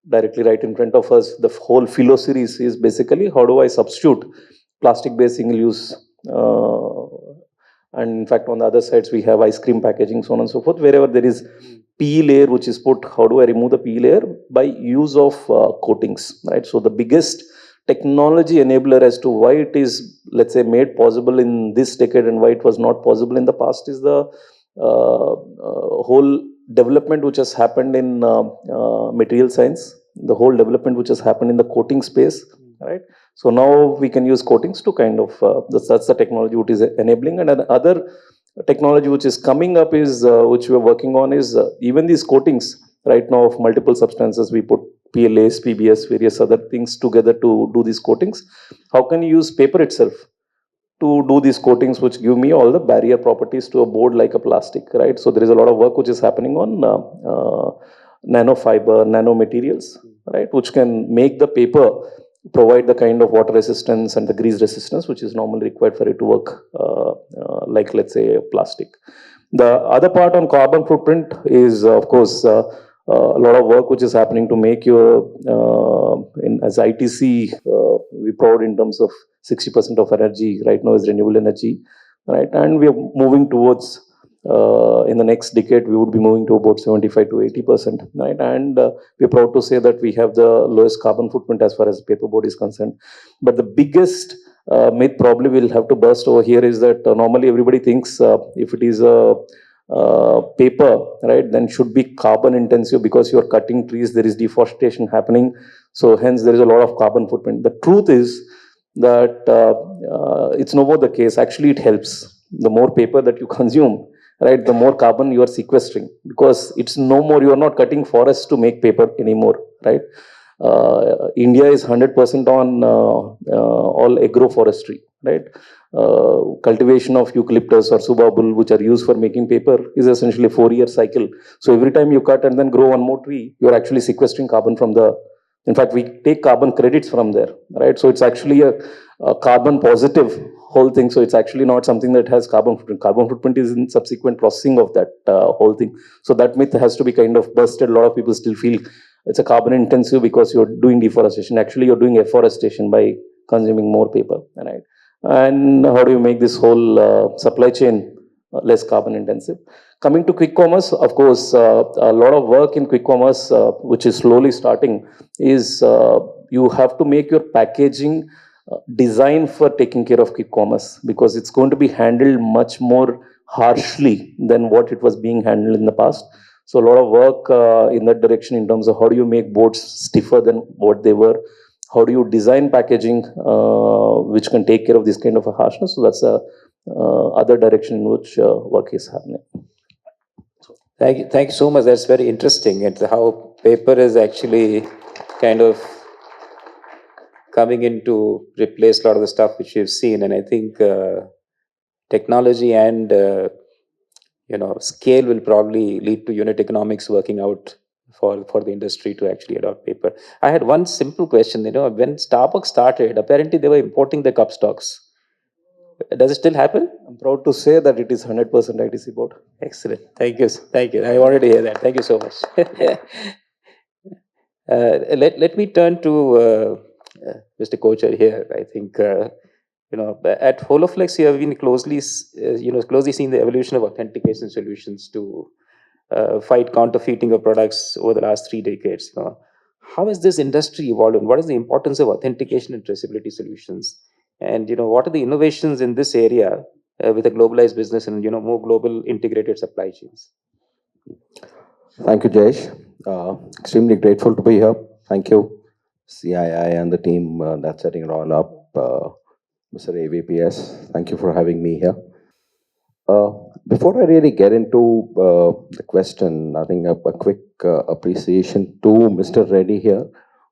Directly right in front of us, the whole philo series is basically how do I substitute plastic based single use and in fact on the other sides we have ice cream packaging, so on and so forth. Wherever there is PE layer which is put, how do I remove the PE layer? By use of coatings, right? So the biggest technology enabler as to why it is, let's say, made possible in this decade and why it was not possible in the past is the whole development which has happened in material science, the whole development which has happened in the coating space, right? So now we can use coatings to kind of, that's the technology which is enabling. And another technology which is coming up is, which we are working on is even these coatings right now of multiple substances, we put PLAs, PBS, various other things together to do these coatings. How can you use paper itself to do these coatings which give me all the barrier properties to a board like a plastic, right? So there is a lot of work which is happening on nanofiber, nanomaterials, right, which can make the paper provide the kind of water resistance and the grease resistance which is normally required for it to work like, let's say, plastic. The other part on carbon footprint is, of course, a lot of work which is happening to make your, as ITC, we provide in terms of 60% of energy right now is renewable energy, right? And we are moving towards, in the next decade, we would be moving to about 75 to 80%, right? And we're proud to say that we have the lowest carbon footprint as far as paperboard is concerned. But the biggest myth probably we'll have to burst over here is that normally everybody thinks if it is a paper, right, then should be carbon intensive because you're cutting trees, there is deforestation happening. So hence there is a lot of carbon footprint. The truth is that it's no more the case. Actually, it helps. The more paper that you consume, right, the more carbon you are sequestering because it's no more, you are not cutting forests to make paper anymore, right? India is 100% on all agroforestry, right? Cultivation of eucalyptus or subabul, which are used for making paper, is essentially a 4-year cycle. So every time you cut and then grow one more tree, you're actually sequestering carbon from the, in fact, we take carbon credits from there, right? So it's actually a carbon positive whole thing. So it's actually not something that has carbon footprint. Carbon footprint is in subsequent processing of that whole thing. So that myth has to be kind of busted. A lot of people still feel it's a carbon intensive because you're doing deforestation. Actually, you're doing afforestation by consuming more paper, right? And how do you make this whole supply chain less carbon intensive? Coming to quick commerce, of course, a lot of work in quick commerce, which is slowly starting, is you have to make your packaging designed for taking care of quick commerce because it's going to be handled much more harshly than what it was being handled in the past. So a lot of work in that direction in terms of how do you make boards stiffer than what they were, how do you design packaging which can take care of this kind of a harshness. So that's a other direction in which work is happening. Thank you so much. That's very interesting. And how paper is actually kind of coming in to replace a lot of the stuff which you've seen. And I think technology and scale will probably lead to unit economics working out for the industry to actually adopt paper. I had one simple question. When Starbucks started, apparently they were importing the cup stocks. Does it still happen? I'm proud to say that it is 100% ITC board. Excellent. Thank you. Thank you. I wanted to hear that. Thank you so much. Let me turn to Mr. Kochar here. I think at Holoflex you have been closely seen the evolution of authentication solutions to fight counterfeiting of products over the last 3 decades. How has this industry evolved, and what is the importance of authentication and traceability solutions? And what are the innovations in this area with a globalized business and more global integrated supply chains? Thank you, Jayesh. Extremely grateful to be here. Thank you, CII and the team that's setting it all up. Mr. AVPS, thank you for having me here. Before I really get into the question, I think a quick appreciation to Mr. Reddy here,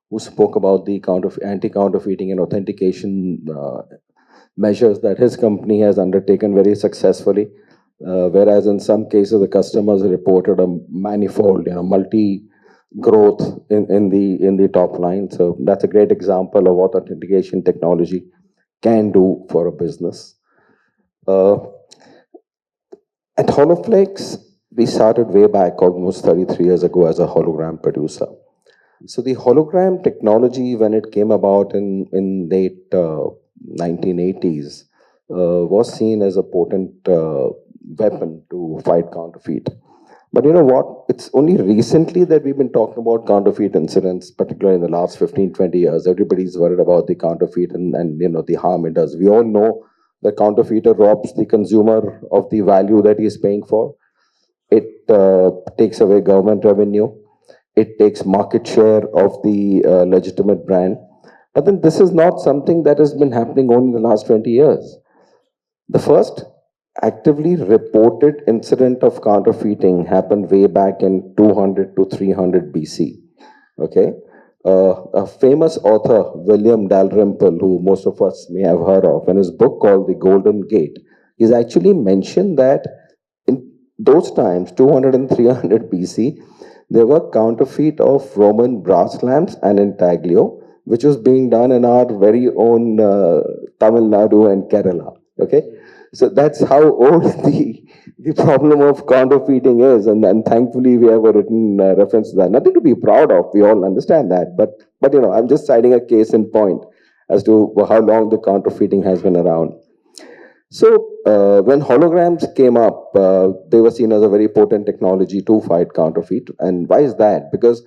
who spoke about the anti-counterfeiting and authentication measures that his company has undertaken very successfully. Whereas in some cases the customers reported a manifold, multi-growth in the top line. So that's a great example of what authentication technology can do for a business. At Holoflex, we started way back almost 33 years ago as a hologram producer. So the hologram technology, when it came about in late 1980s, was seen as a potent weapon to fight counterfeit. But you know what? It's only recently that we've been talking about counterfeit incidents, particularly in the last 15, 20 years. Everybody's worried about the counterfeit and the harm it does. We all know the counterfeiter robs the consumer of the value that he's paying for. It takes away government revenue. It takes market share of the legitimate brand. But then this is not something that has been happening only in the last 20 years. The first actively reported incident of counterfeiting happened way back in 200 to 300 BC. Okay, a famous author, William Dalrymple, who most of us may have heard of, in his book called The Golden Gate, he's actually mentioned that in those times, 200 and 300 BC, there were counterfeit of Roman brass lamps and intaglio, which was being done in our very own Tamil Nadu and Kerala. Okay, so that's how old the problem of counterfeiting is, and thankfully we have a written reference to that. Nothing to be proud of. We all understand that, but I'm just citing a case in point as to how long the counterfeiting has been around. So when holograms came up, they were seen as a very potent technology to fight counterfeit. And why is that? Because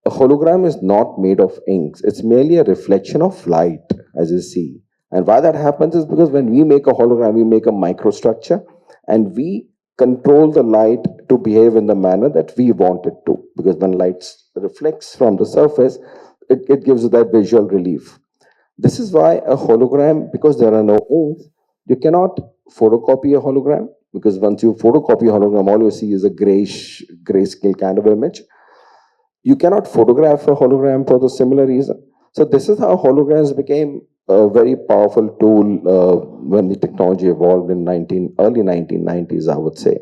a hologram is not made of inks. It's merely a reflection of light, as you see. And why that happens is because when we make a hologram, we make a microstructure and we control the light to behave in the manner that we want it to. Because when light reflects from the surface, it gives that visual relief. This is why a hologram, because there are no inks, you cannot photocopy a hologram, because once you photocopy a hologram, all you see is a grayscale kind of image. You cannot photograph a hologram for the similar reason. So this is how holograms became a very powerful tool when the technology evolved in early 1990s, I would say.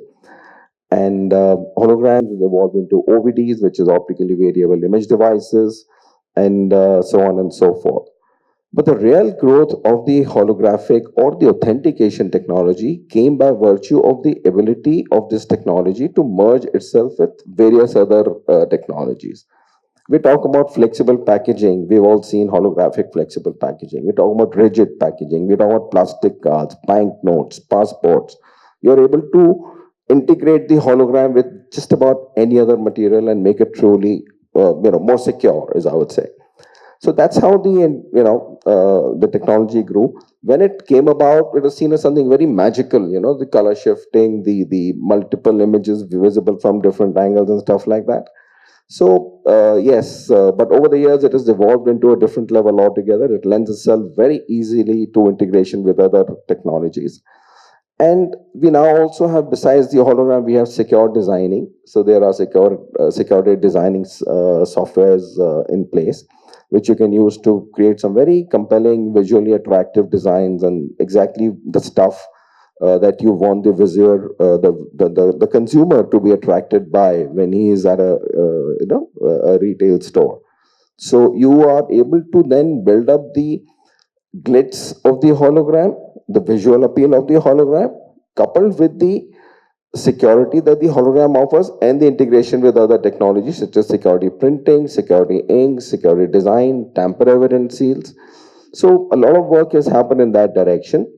And holograms evolved into OVDs, which is optically variable image devices, and so on and so forth. But the real growth of the holographic or the authentication technology came by virtue of the ability of this technology to merge itself with various other technologies. We talk about flexible packaging. We've all seen holographic flexible packaging. We talk about rigid packaging. We talk about plastic cards, banknotes, passports. You're able to integrate the hologram with just about any other material and make it truly, more secure, as I would say. So that's how the technology grew. When it came about, it was seen as something very magical. The color shifting, the multiple images visible from different angles and stuff like that. So yes, but over the years it has evolved into a different level altogether. It lends itself very easily to integration with other technologies. And we now also have, besides the hologram, we have secure designing. So there are security designing softwares in place, which you can use to create some very compelling, visually attractive designs and exactly the stuff that you want the visitor, the consumer to be attracted by when he is at a retail store. So you are able to then build up the glitz of the hologram, the visual appeal of the hologram, coupled with the security that the hologram offers and the integration with other technologies such as security printing, security ink, security design, tamper-evident seals. So a lot of work has happened in that direction.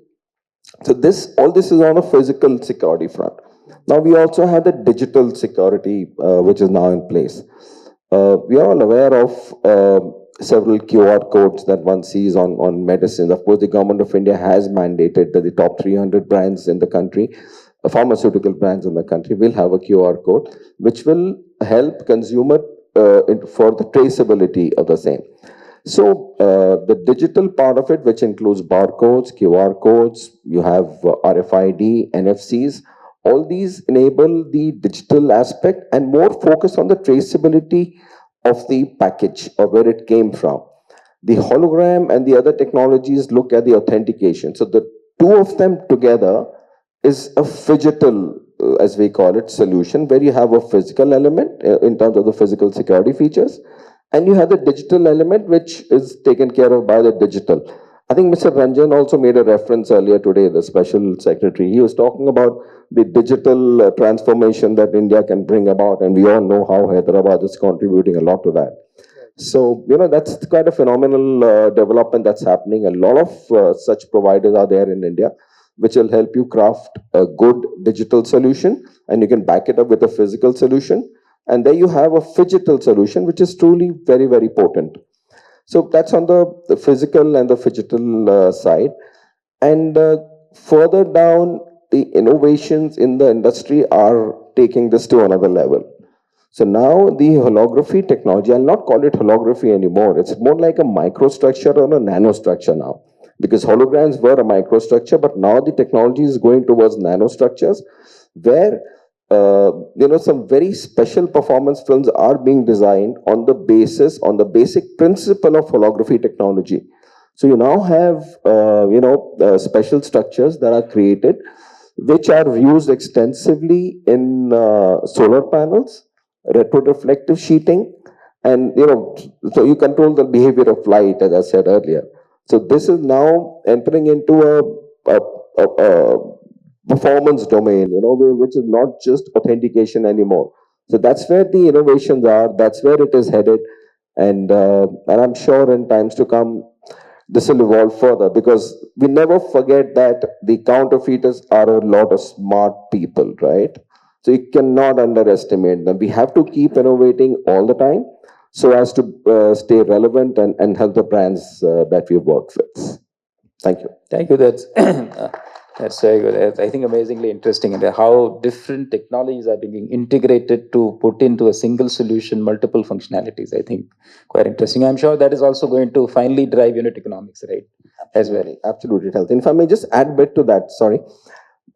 So all this is on a physical security front. Now we also have the digital security, which is now in place. We are all aware of several QR codes that one sees on medicines. Of course, the government of India has mandated that the top 300 brands in the country, pharmaceutical brands in the country, will have a QR code, which will help consumer for the traceability of the same. So the digital part of it, which includes barcodes, QR codes, you have RFID, NFCs, all these enable the digital aspect and more focus on the traceability of the package or where it came from. The hologram and the other technologies look at the authentication. So the two of them together is a phygital, as we call it, solution where you have a physical element in terms of the physical security features, and you have the digital element which is taken care of by the digital. I think Mr. Ranjan also made a reference earlier today, the special secretary. He was talking about the digital transformation that India can bring about, and we all know how Hyderabad is contributing a lot to that. So, that's quite a phenomenal development that's happening. A lot of such providers are there in India, which will help you craft a good digital solution, and you can back it up with a physical solution. And there you have a phygital solution, which is truly very, very potent. So that's on the physical and the phygital side. And further down, the innovations in the industry are taking this to another level. So now the holography technology, I'll not call it holography anymore. It's more like a microstructure or a nanostructure now. Because holograms were a microstructure, but now the technology is going towards nanostructures where some very special performance films are being designed on the basic principle of holography technology. So you now have, special structures that are created, which are used extensively in solar panels, retroreflective sheeting, and, so you control the behavior of light, as I said earlier. So this is now entering into a performance domain, which is not just authentication anymore. So that's where the innovations are. That's where it is headed, and I'm sure in times to come, this will evolve further because we never forget that the counterfeiters are a lot of smart people, right? So you cannot underestimate them. We have to keep innovating all the time so as to stay relevant and help the brands that we work with. Thank you. Thank you. That's very good. I think amazingly interesting, and how different technologies are being integrated to put into a single solution, multiple functionalities. I think quite interesting. I'm sure that is also going to finally drive unit economics, right? As well. Absolutely, health. If I may just add a bit to that, sorry.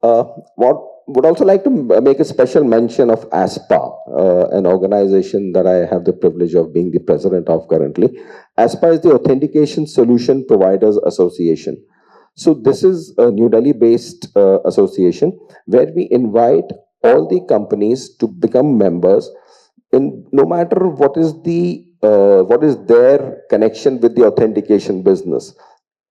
What would also like to make a special mention of ASPA, an organization that I have the privilege of being the president of currently. ASPA is the Authentication Solution Providers Association. So this is a New Delhi-based association where we invite all the companies to become members, in no matter what is their connection with the authentication business.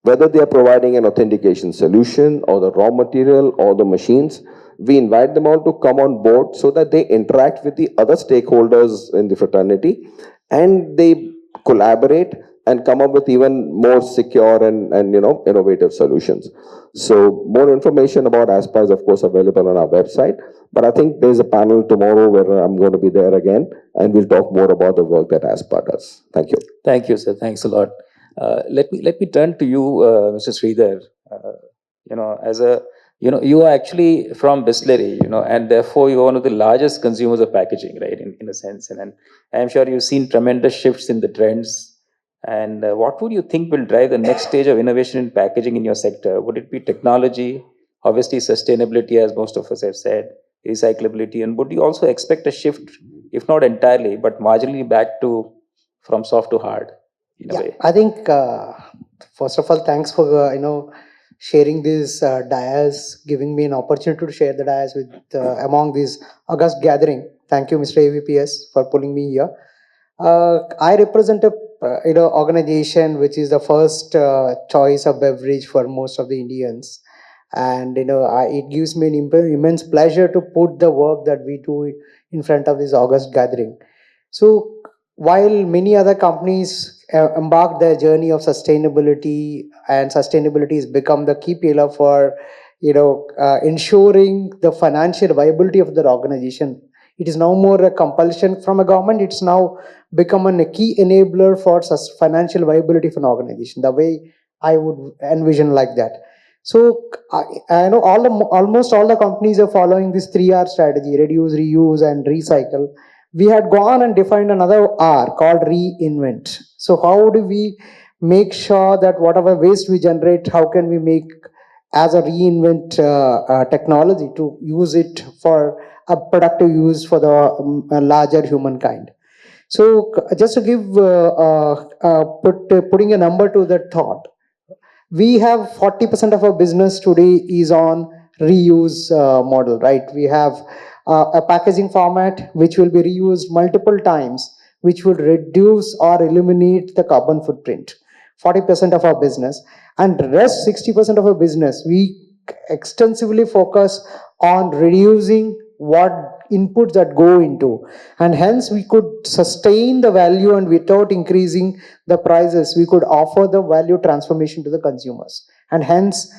Whether they are providing an authentication solution or the raw material or the machines, we invite them all to come on board so that they interact with the other stakeholders in the fraternity and they collaborate and come up with even more secure and innovative solutions. So more information about ASPA is of course available on our website, but I think there's a panel tomorrow where I'm going to be there again and we'll talk more about the work that ASPA does. Thank you. Thank you, sir. Thanks a lot. Let me turn to you, Mr. Sridhar. You are actually from distillery, and therefore you're one of the largest consumers of packaging, right? In a sense, and I'm sure you've seen tremendous shifts in the trends. And what would you think will drive the next stage of innovation in packaging in your sector? Would it be technology, obviously sustainability, as most of us have said, recyclability, and would you also expect a shift, if not entirely, but marginally back to from soft to hard? In a way. I think first of all, thanks for sharing this dais, giving me an opportunity to share the dais with among this August gathering. Thank you, Mr. AVPS, for pulling me here. I represent a organization which is the first choice of beverage for most of the Indians, and it gives me an immense pleasure to put the work that we do in front of this August gathering. So while many other companies embark their journey of sustainability, and sustainability has become the key pillar for ensuring the financial viability of their organization, it is now more a compulsion from a government. It's now become a key enabler for financial viability of an organization. The way I would envision like that. So I know almost all the companies are following this 3R strategy: reduce, reuse, and recycle. We had gone and defined another R called reinvent. So how do we make sure that whatever waste we generate, how can we make as a reinvent technology to use it for a productive use for the larger humankind. So just to give putting a number to that thought, we have 40% of our business today is on reuse model, right? We have a packaging format which will be reused multiple times, which will reduce or eliminate the carbon footprint. 40% of our business, and the rest 60% of our business, we extensively focus on reducing what inputs that go into, and hence we could sustain the value, and without increasing the prices, we could offer the value transformation to the consumers, and hence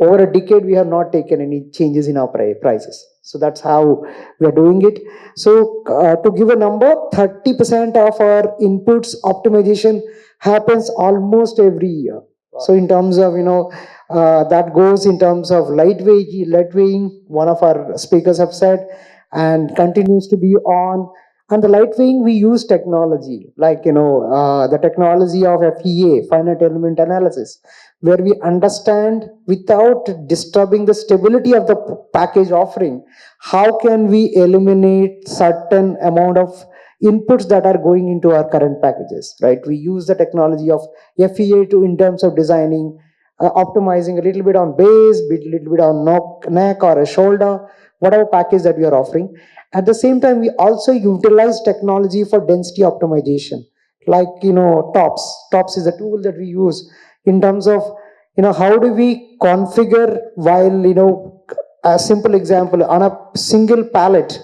over a decade we have not taken any changes in our prices. So that's how we are doing it. So to give a number, 30% of our inputs optimization happens almost every year. So in terms of that goes in terms of lightweighting, one of our speakers have said, and continues to be on. And the lightweighting, we use technology like the technology of FEA, finite element analysis, where we understand without disturbing the stability of the package offering, how can we eliminate certain amount of inputs that are going into our current packages, right? We use the technology of FEA to in terms of designing, optimizing a little bit on base, a little bit on neck or a shoulder, whatever package that we are offering. At the same time, we also utilize technology for density optimization, like TOPS. TOPS is a tool that we use in terms of how do we configure while a simple example on a single pallet.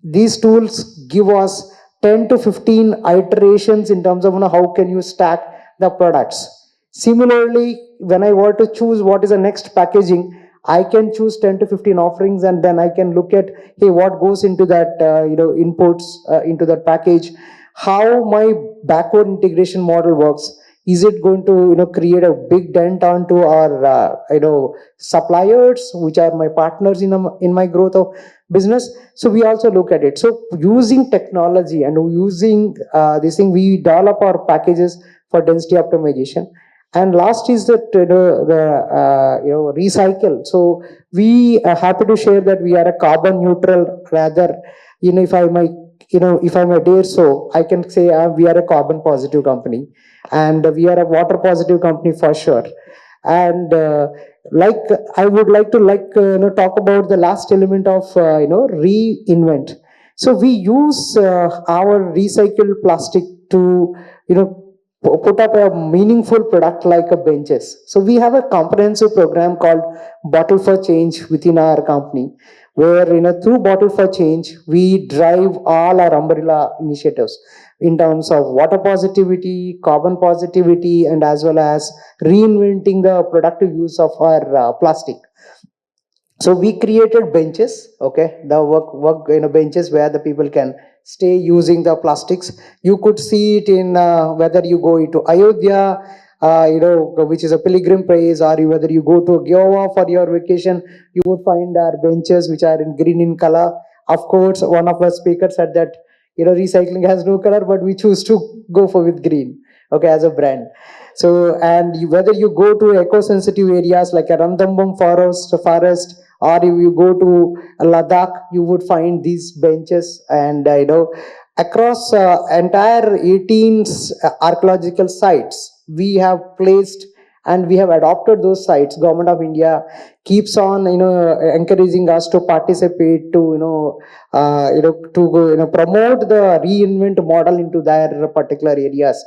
These tools give us 10 to 15 iterations in terms of how can you stack the products. Similarly, when I were to choose what is the next packaging, I can choose 10 to 15 offerings, and then I can look at, hey, what goes into that, inputs into that package, how my backward integration model works. Is it going to, create a big dent onto our, suppliers, which are my partners in my growth of business? So we also look at it. So using technology and using this thing, we develop our packages for density optimization. And last is that recycle. So we are happy to share that we are a carbon neutral. Rather, if I may dare so, I can say we are a carbon positive company, and we are a water positive company for sure. And I would like to talk about the last element of reinvent. So we use our recycled plastic to put up a meaningful product like a benches. So we have a comprehensive program called Bottle for Change within our company, where through Bottle for Change we drive all our umbrella initiatives in terms of water positivity, carbon positivity, and as well as reinventing the productive use of our plastic. So we created benches, okay, the work benches where the people can stay using the plastics. You could see it in whether you go into Ayodhya, which is a pilgrim place, or whether you go to Goa for your vacation, you would find our benches which are in green in color. Of course, one of the speakers said that recycling has no color, but we choose to go for with green, okay, as a brand. So, and whether you go to eco-sensitive areas like a Ranthambore forest, or if you go to Ladakh, you would find these benches, and across entire 18 archaeological sites, we have placed and we have adopted those sites. Government of India keeps on, encouraging us to participate, to, promote the reinvent model into their particular areas.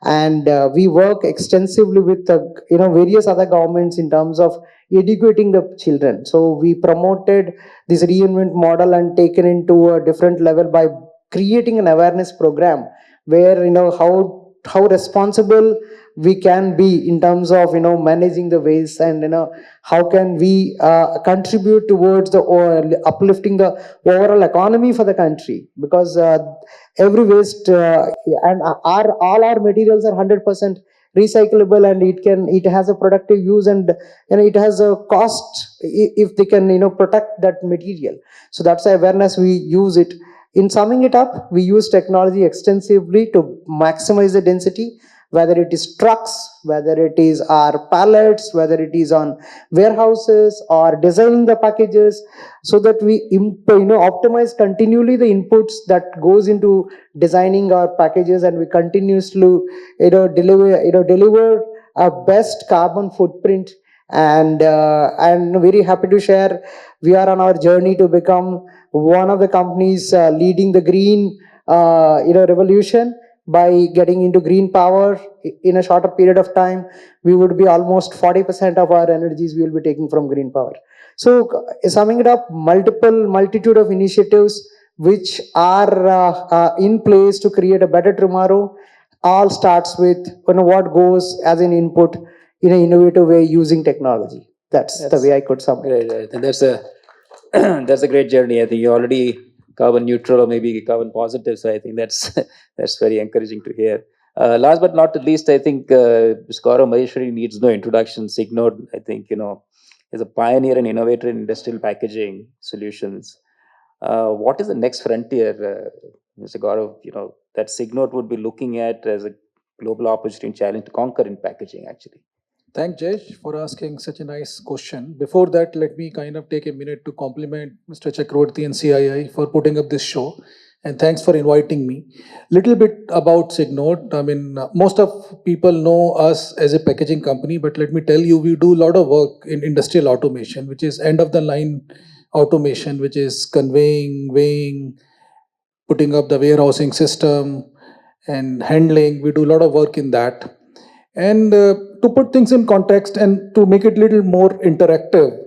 And we work extensively with, various other governments in terms of educating the children. So we promoted this reinvent model and taken into a different level by creating an awareness program where, how responsible we can be in terms of, managing the waste, and, how can we contribute towards the uplifting the overall economy for the country. Because every waste and all our materials are 100% recyclable, and it has a productive use, and it has a cost if they can, protect that material. So that's the awareness we use it. In summing it up, we use technology extensively to maximize the density, whether it is trucks, whether it is our pallets, whether it is on warehouses, or designing the packages, so that we optimize continually the inputs that goes into designing our packages, and we continuously deliver a best carbon footprint. And very happy to share, we are on our journey to become one of the companies leading the green revolution by getting into green power. In a shorter period of time, we would be almost 40% of our energies we will be taking from green power. So summing it up, multitude of initiatives which are in place to create a better tomorrow. All starts with what goes as an input in an innovative way using technology. That's the way I could sum it. Right. I think that's a that's a great journey. I think you're already carbon neutral or maybe carbon positive. So I think that's that's very encouraging to hear. Last but not least, I think Gaurav Maheshwari needs no introduction. Signode, I think, is a pioneer and innovator in industrial packaging solutions. What is the next frontier, Mr. Gaurav, that Signode would be looking at as a global opportunity and challenge to conquer in packaging, actually? Thanks, Jesh, for asking such a nice question. Before that, let me kind of take a minute to compliment Mr. Chakravarti and CII for putting up this show. And thanks for inviting me. Little bit about Signode. I mean, most of people know us as a packaging company, but let me tell you, we do a lot of work in industrial automation, which is end of the line automation, which is conveying, weighing, putting up the warehousing system and handling. We do a lot of work in that. And to put things in context and to make it a little more interactive,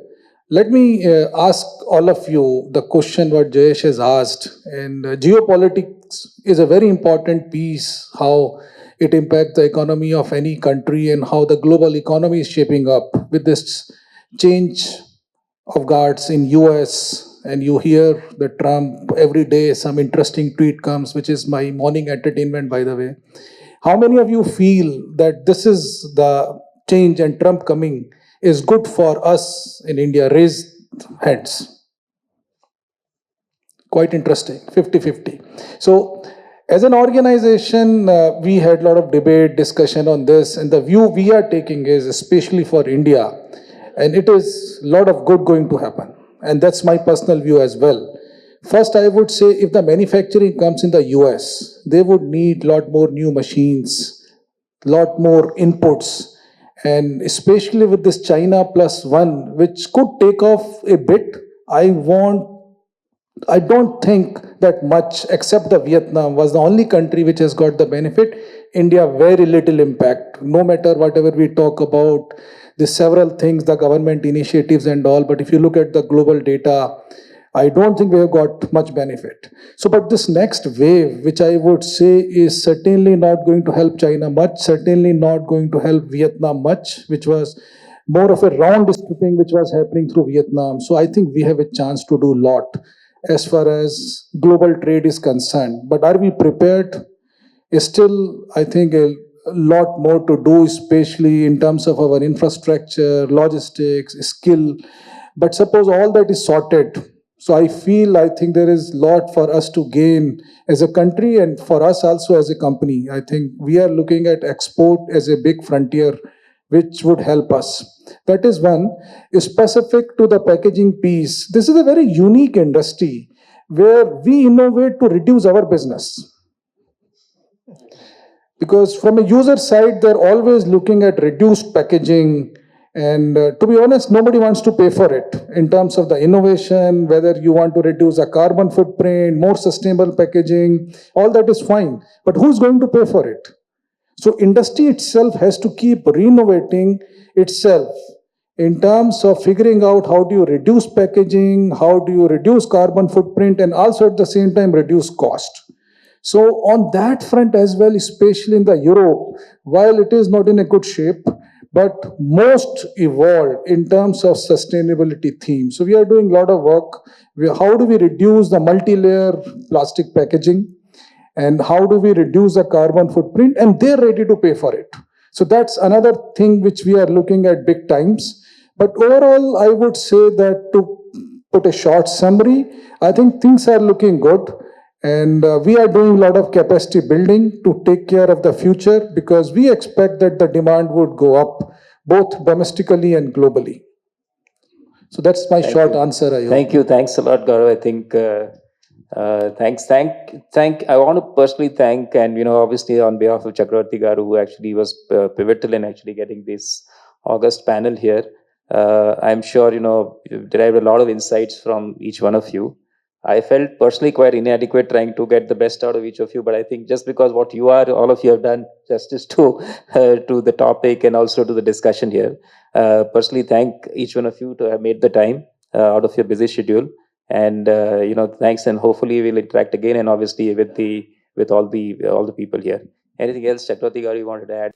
let me ask all of you the question what Jayesh has asked. And geopolitics is a very important piece, how it impacts the economy of any country and how the global economy is shaping up with this change of guards in US. And you hear the Trump every day, some interesting tweet comes, which is my morning entertainment, by the way. How many of you feel that this is the change and Trump coming is good for us in India? Raise hands. Quite interesting, 50-50. So as an organization, we had a lot of debate, discussion on this, and the view we are taking is especially for India, and it is a lot of good going to happen. And that's my personal view as well. First, I would say if the manufacturing comes in the US, they would need a lot more new machines, lot more inputs, and especially with this China plus one, which could take off a bit. I don't think that much, except the Vietnam was the only country which has got the benefit. India, very little impact, no matter whatever we talk about, the several things, the government initiatives and all, but if you look at the global data, I don't think we have got much benefit. So, but this next wave, which I would say is certainly not going to help China much, certainly not going to help Vietnam much, which was more of a round stripping which was happening through Vietnam. So I think we have a chance to do a lot as far as global trade is concerned. But are we prepared? Still, I think a lot more to do, especially in terms of our infrastructure, logistics, skill. But suppose all that is sorted, so I think there is a lot for us to gain as a country and for us also as a company. I think we are looking at export as a big frontier which would help us. That is one. Specific to the packaging piece, this is a very unique industry where we innovate to reduce our business. Because from a user side, they're always looking at reduced packaging. And to be honest, nobody wants to pay for it in terms of the innovation, whether you want to reduce a carbon footprint, more sustainable packaging, all that is fine. But who's going to pay for it? So industry itself has to keep renovating itself in terms of figuring out how do you reduce packaging, how do you reduce carbon footprint, and also at the same time reduce cost. So on that front as well, especially in the Europe, while it is not in a good shape, but most evolved in terms of sustainability theme. So we are doing a lot of work. How do we reduce the multi-layer plastic packaging? And how do we reduce the carbon footprint? And they're ready to pay for it. So that's another thing which we are looking at big times. But overall, I would say that to put a short summary, I think things are looking good. And we are doing a lot of capacity building to take care of the future because we expect that the demand would go up both domestically and globally. So that's my short answer. I hope. Thank you. Thanks a lot, Gaurav. I think thanks. I want to personally thank, and obviously on behalf of Chakravarti Garu, who actually was pivotal in actually getting this August panel here. I'm sure you derived a lot of insights from each one of you. I felt personally quite inadequate trying to get the best out of each of you, but I think just because what you are, all of you have done justice to the topic and also to the discussion here. Personally, thank each one of you to have made the time out of your busy schedule, and thanks, and hopefully we'll interact again, and obviously with all the people here. Anything else, Chakravarti Garu, you wanted to add?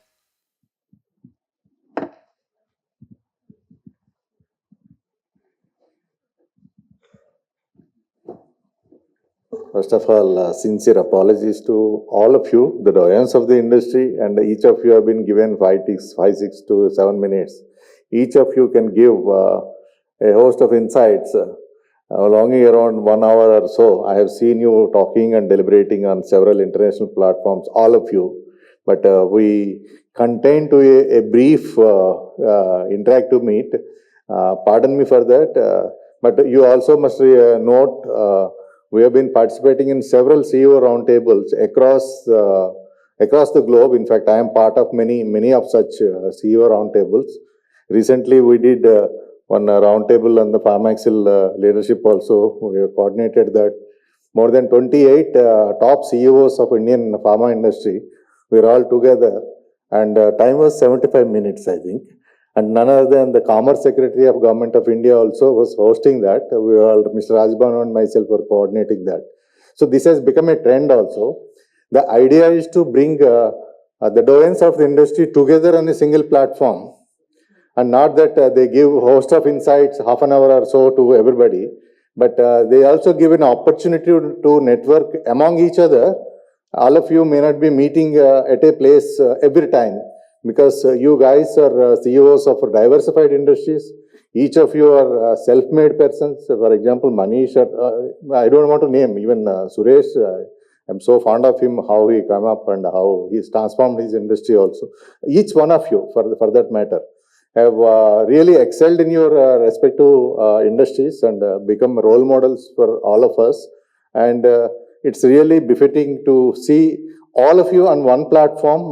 First of all, sincere apologies to all of you, the doyens of the industry, and each of you have been given 6 to 7 minutes. Each of you can give a host of insights. Longing around 1 hour or so, I have seen you talking and deliberating on several international platforms, all of you. But we contained to a brief interactive meet. Pardon me for that. But you also must note we have been participating in several CEO roundtables across the globe. In fact, I am part of many of such CEO roundtables. Recently, we did one roundtable on the Pharmaxil leadership also. We have coordinated that. More than 28 top CEOs of Indian pharma industry. We are all together, and time was 75 minutes, I think. And none other than the Commerce Secretary of Government of India also was hosting that. We all, Mr. Rajban and myself were coordinating that. So this has become a trend also. The idea is to bring the doyens of the industry together on a single platform, and not that they give a host of insights, half an hour or so to everybody, but they also give an opportunity to network among each other. All of you may not be meeting at a place every time, because you guys are CEOs of diversified industries. Each of you are self-made persons. For example, Manish, I don't want to name, even Suresh, I'm so fond of him, how he came up and how he's transformed his industry also. Each one of you, for that matter, have really excelled in your respective industries and become role models for all of us. And it's really befitting to see all of you on one platform,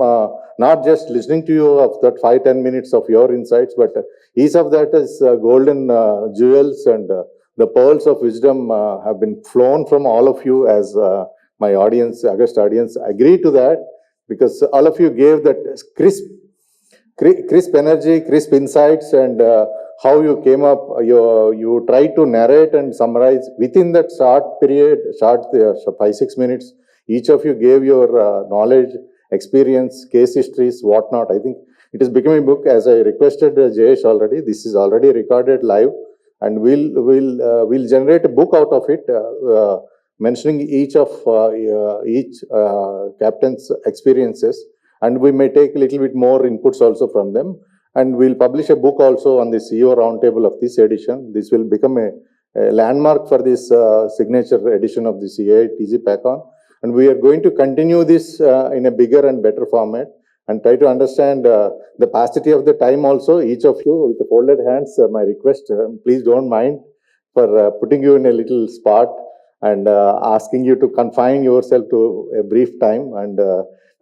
not just listening to you of that 5-10 minutes of your insights, but each of that is golden jewels, and the pearls of wisdom have been flown from all of you, as my audience, August audience, agree to that, because all of you gave that crisp energy, crisp insights, and how you came up, you tried to narrate and summarize within that short period, 5-6 minutes. Each of you gave your knowledge, experience, case histories, whatnot. I think it is becoming a book, as I requested Jayesh already. This is already recorded live, and we'll generate a book out of it, mentioning each captain's experiences, and we may take a little bit more inputs also from them. And we'll publish a book also on the CEO roundtable of this edition. This will become a landmark for this signature edition of the CAI-TG Packcon. And we are going to continue this in a bigger and better format, and try to understand the paucity of the time also. Each of you with the folded hands, my request, please don't mind for putting you in a little spot and asking you to confine yourself to a brief time. And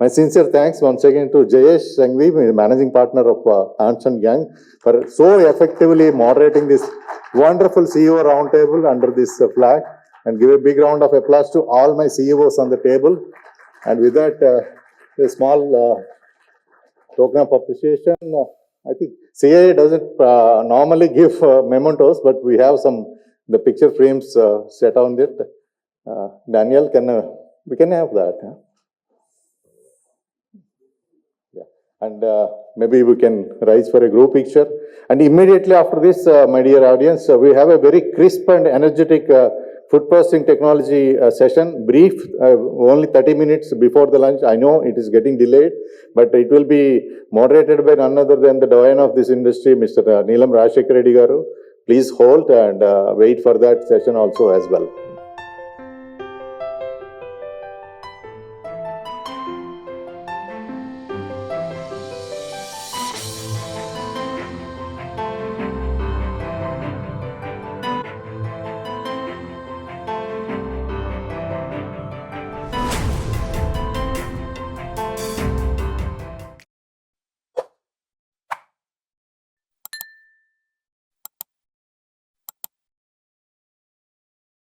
My sincere thanks once again to Jayesh Sangvi, managing partner of Ernst & Young, for so effectively moderating this wonderful CEO roundtable under this flag. And give a big round of applause to all my CEOs on the table. And with that, a small token of appreciation. I think CIA doesn't normally give mementos, but we have the picture frames set on it. Daniel, we can have that. Huh? Yeah. And maybe we can rise for a group picture. And immediately after this, my dear audience, we have a very crisp and energetic food processing technology session, brief, only 30 minutes before the lunch. I know it is getting delayed, but it will be moderated by none other than the doyen of this industry, Mr. Neelam Rajshekar Reddy Garu. Please hold and wait for that session also as well.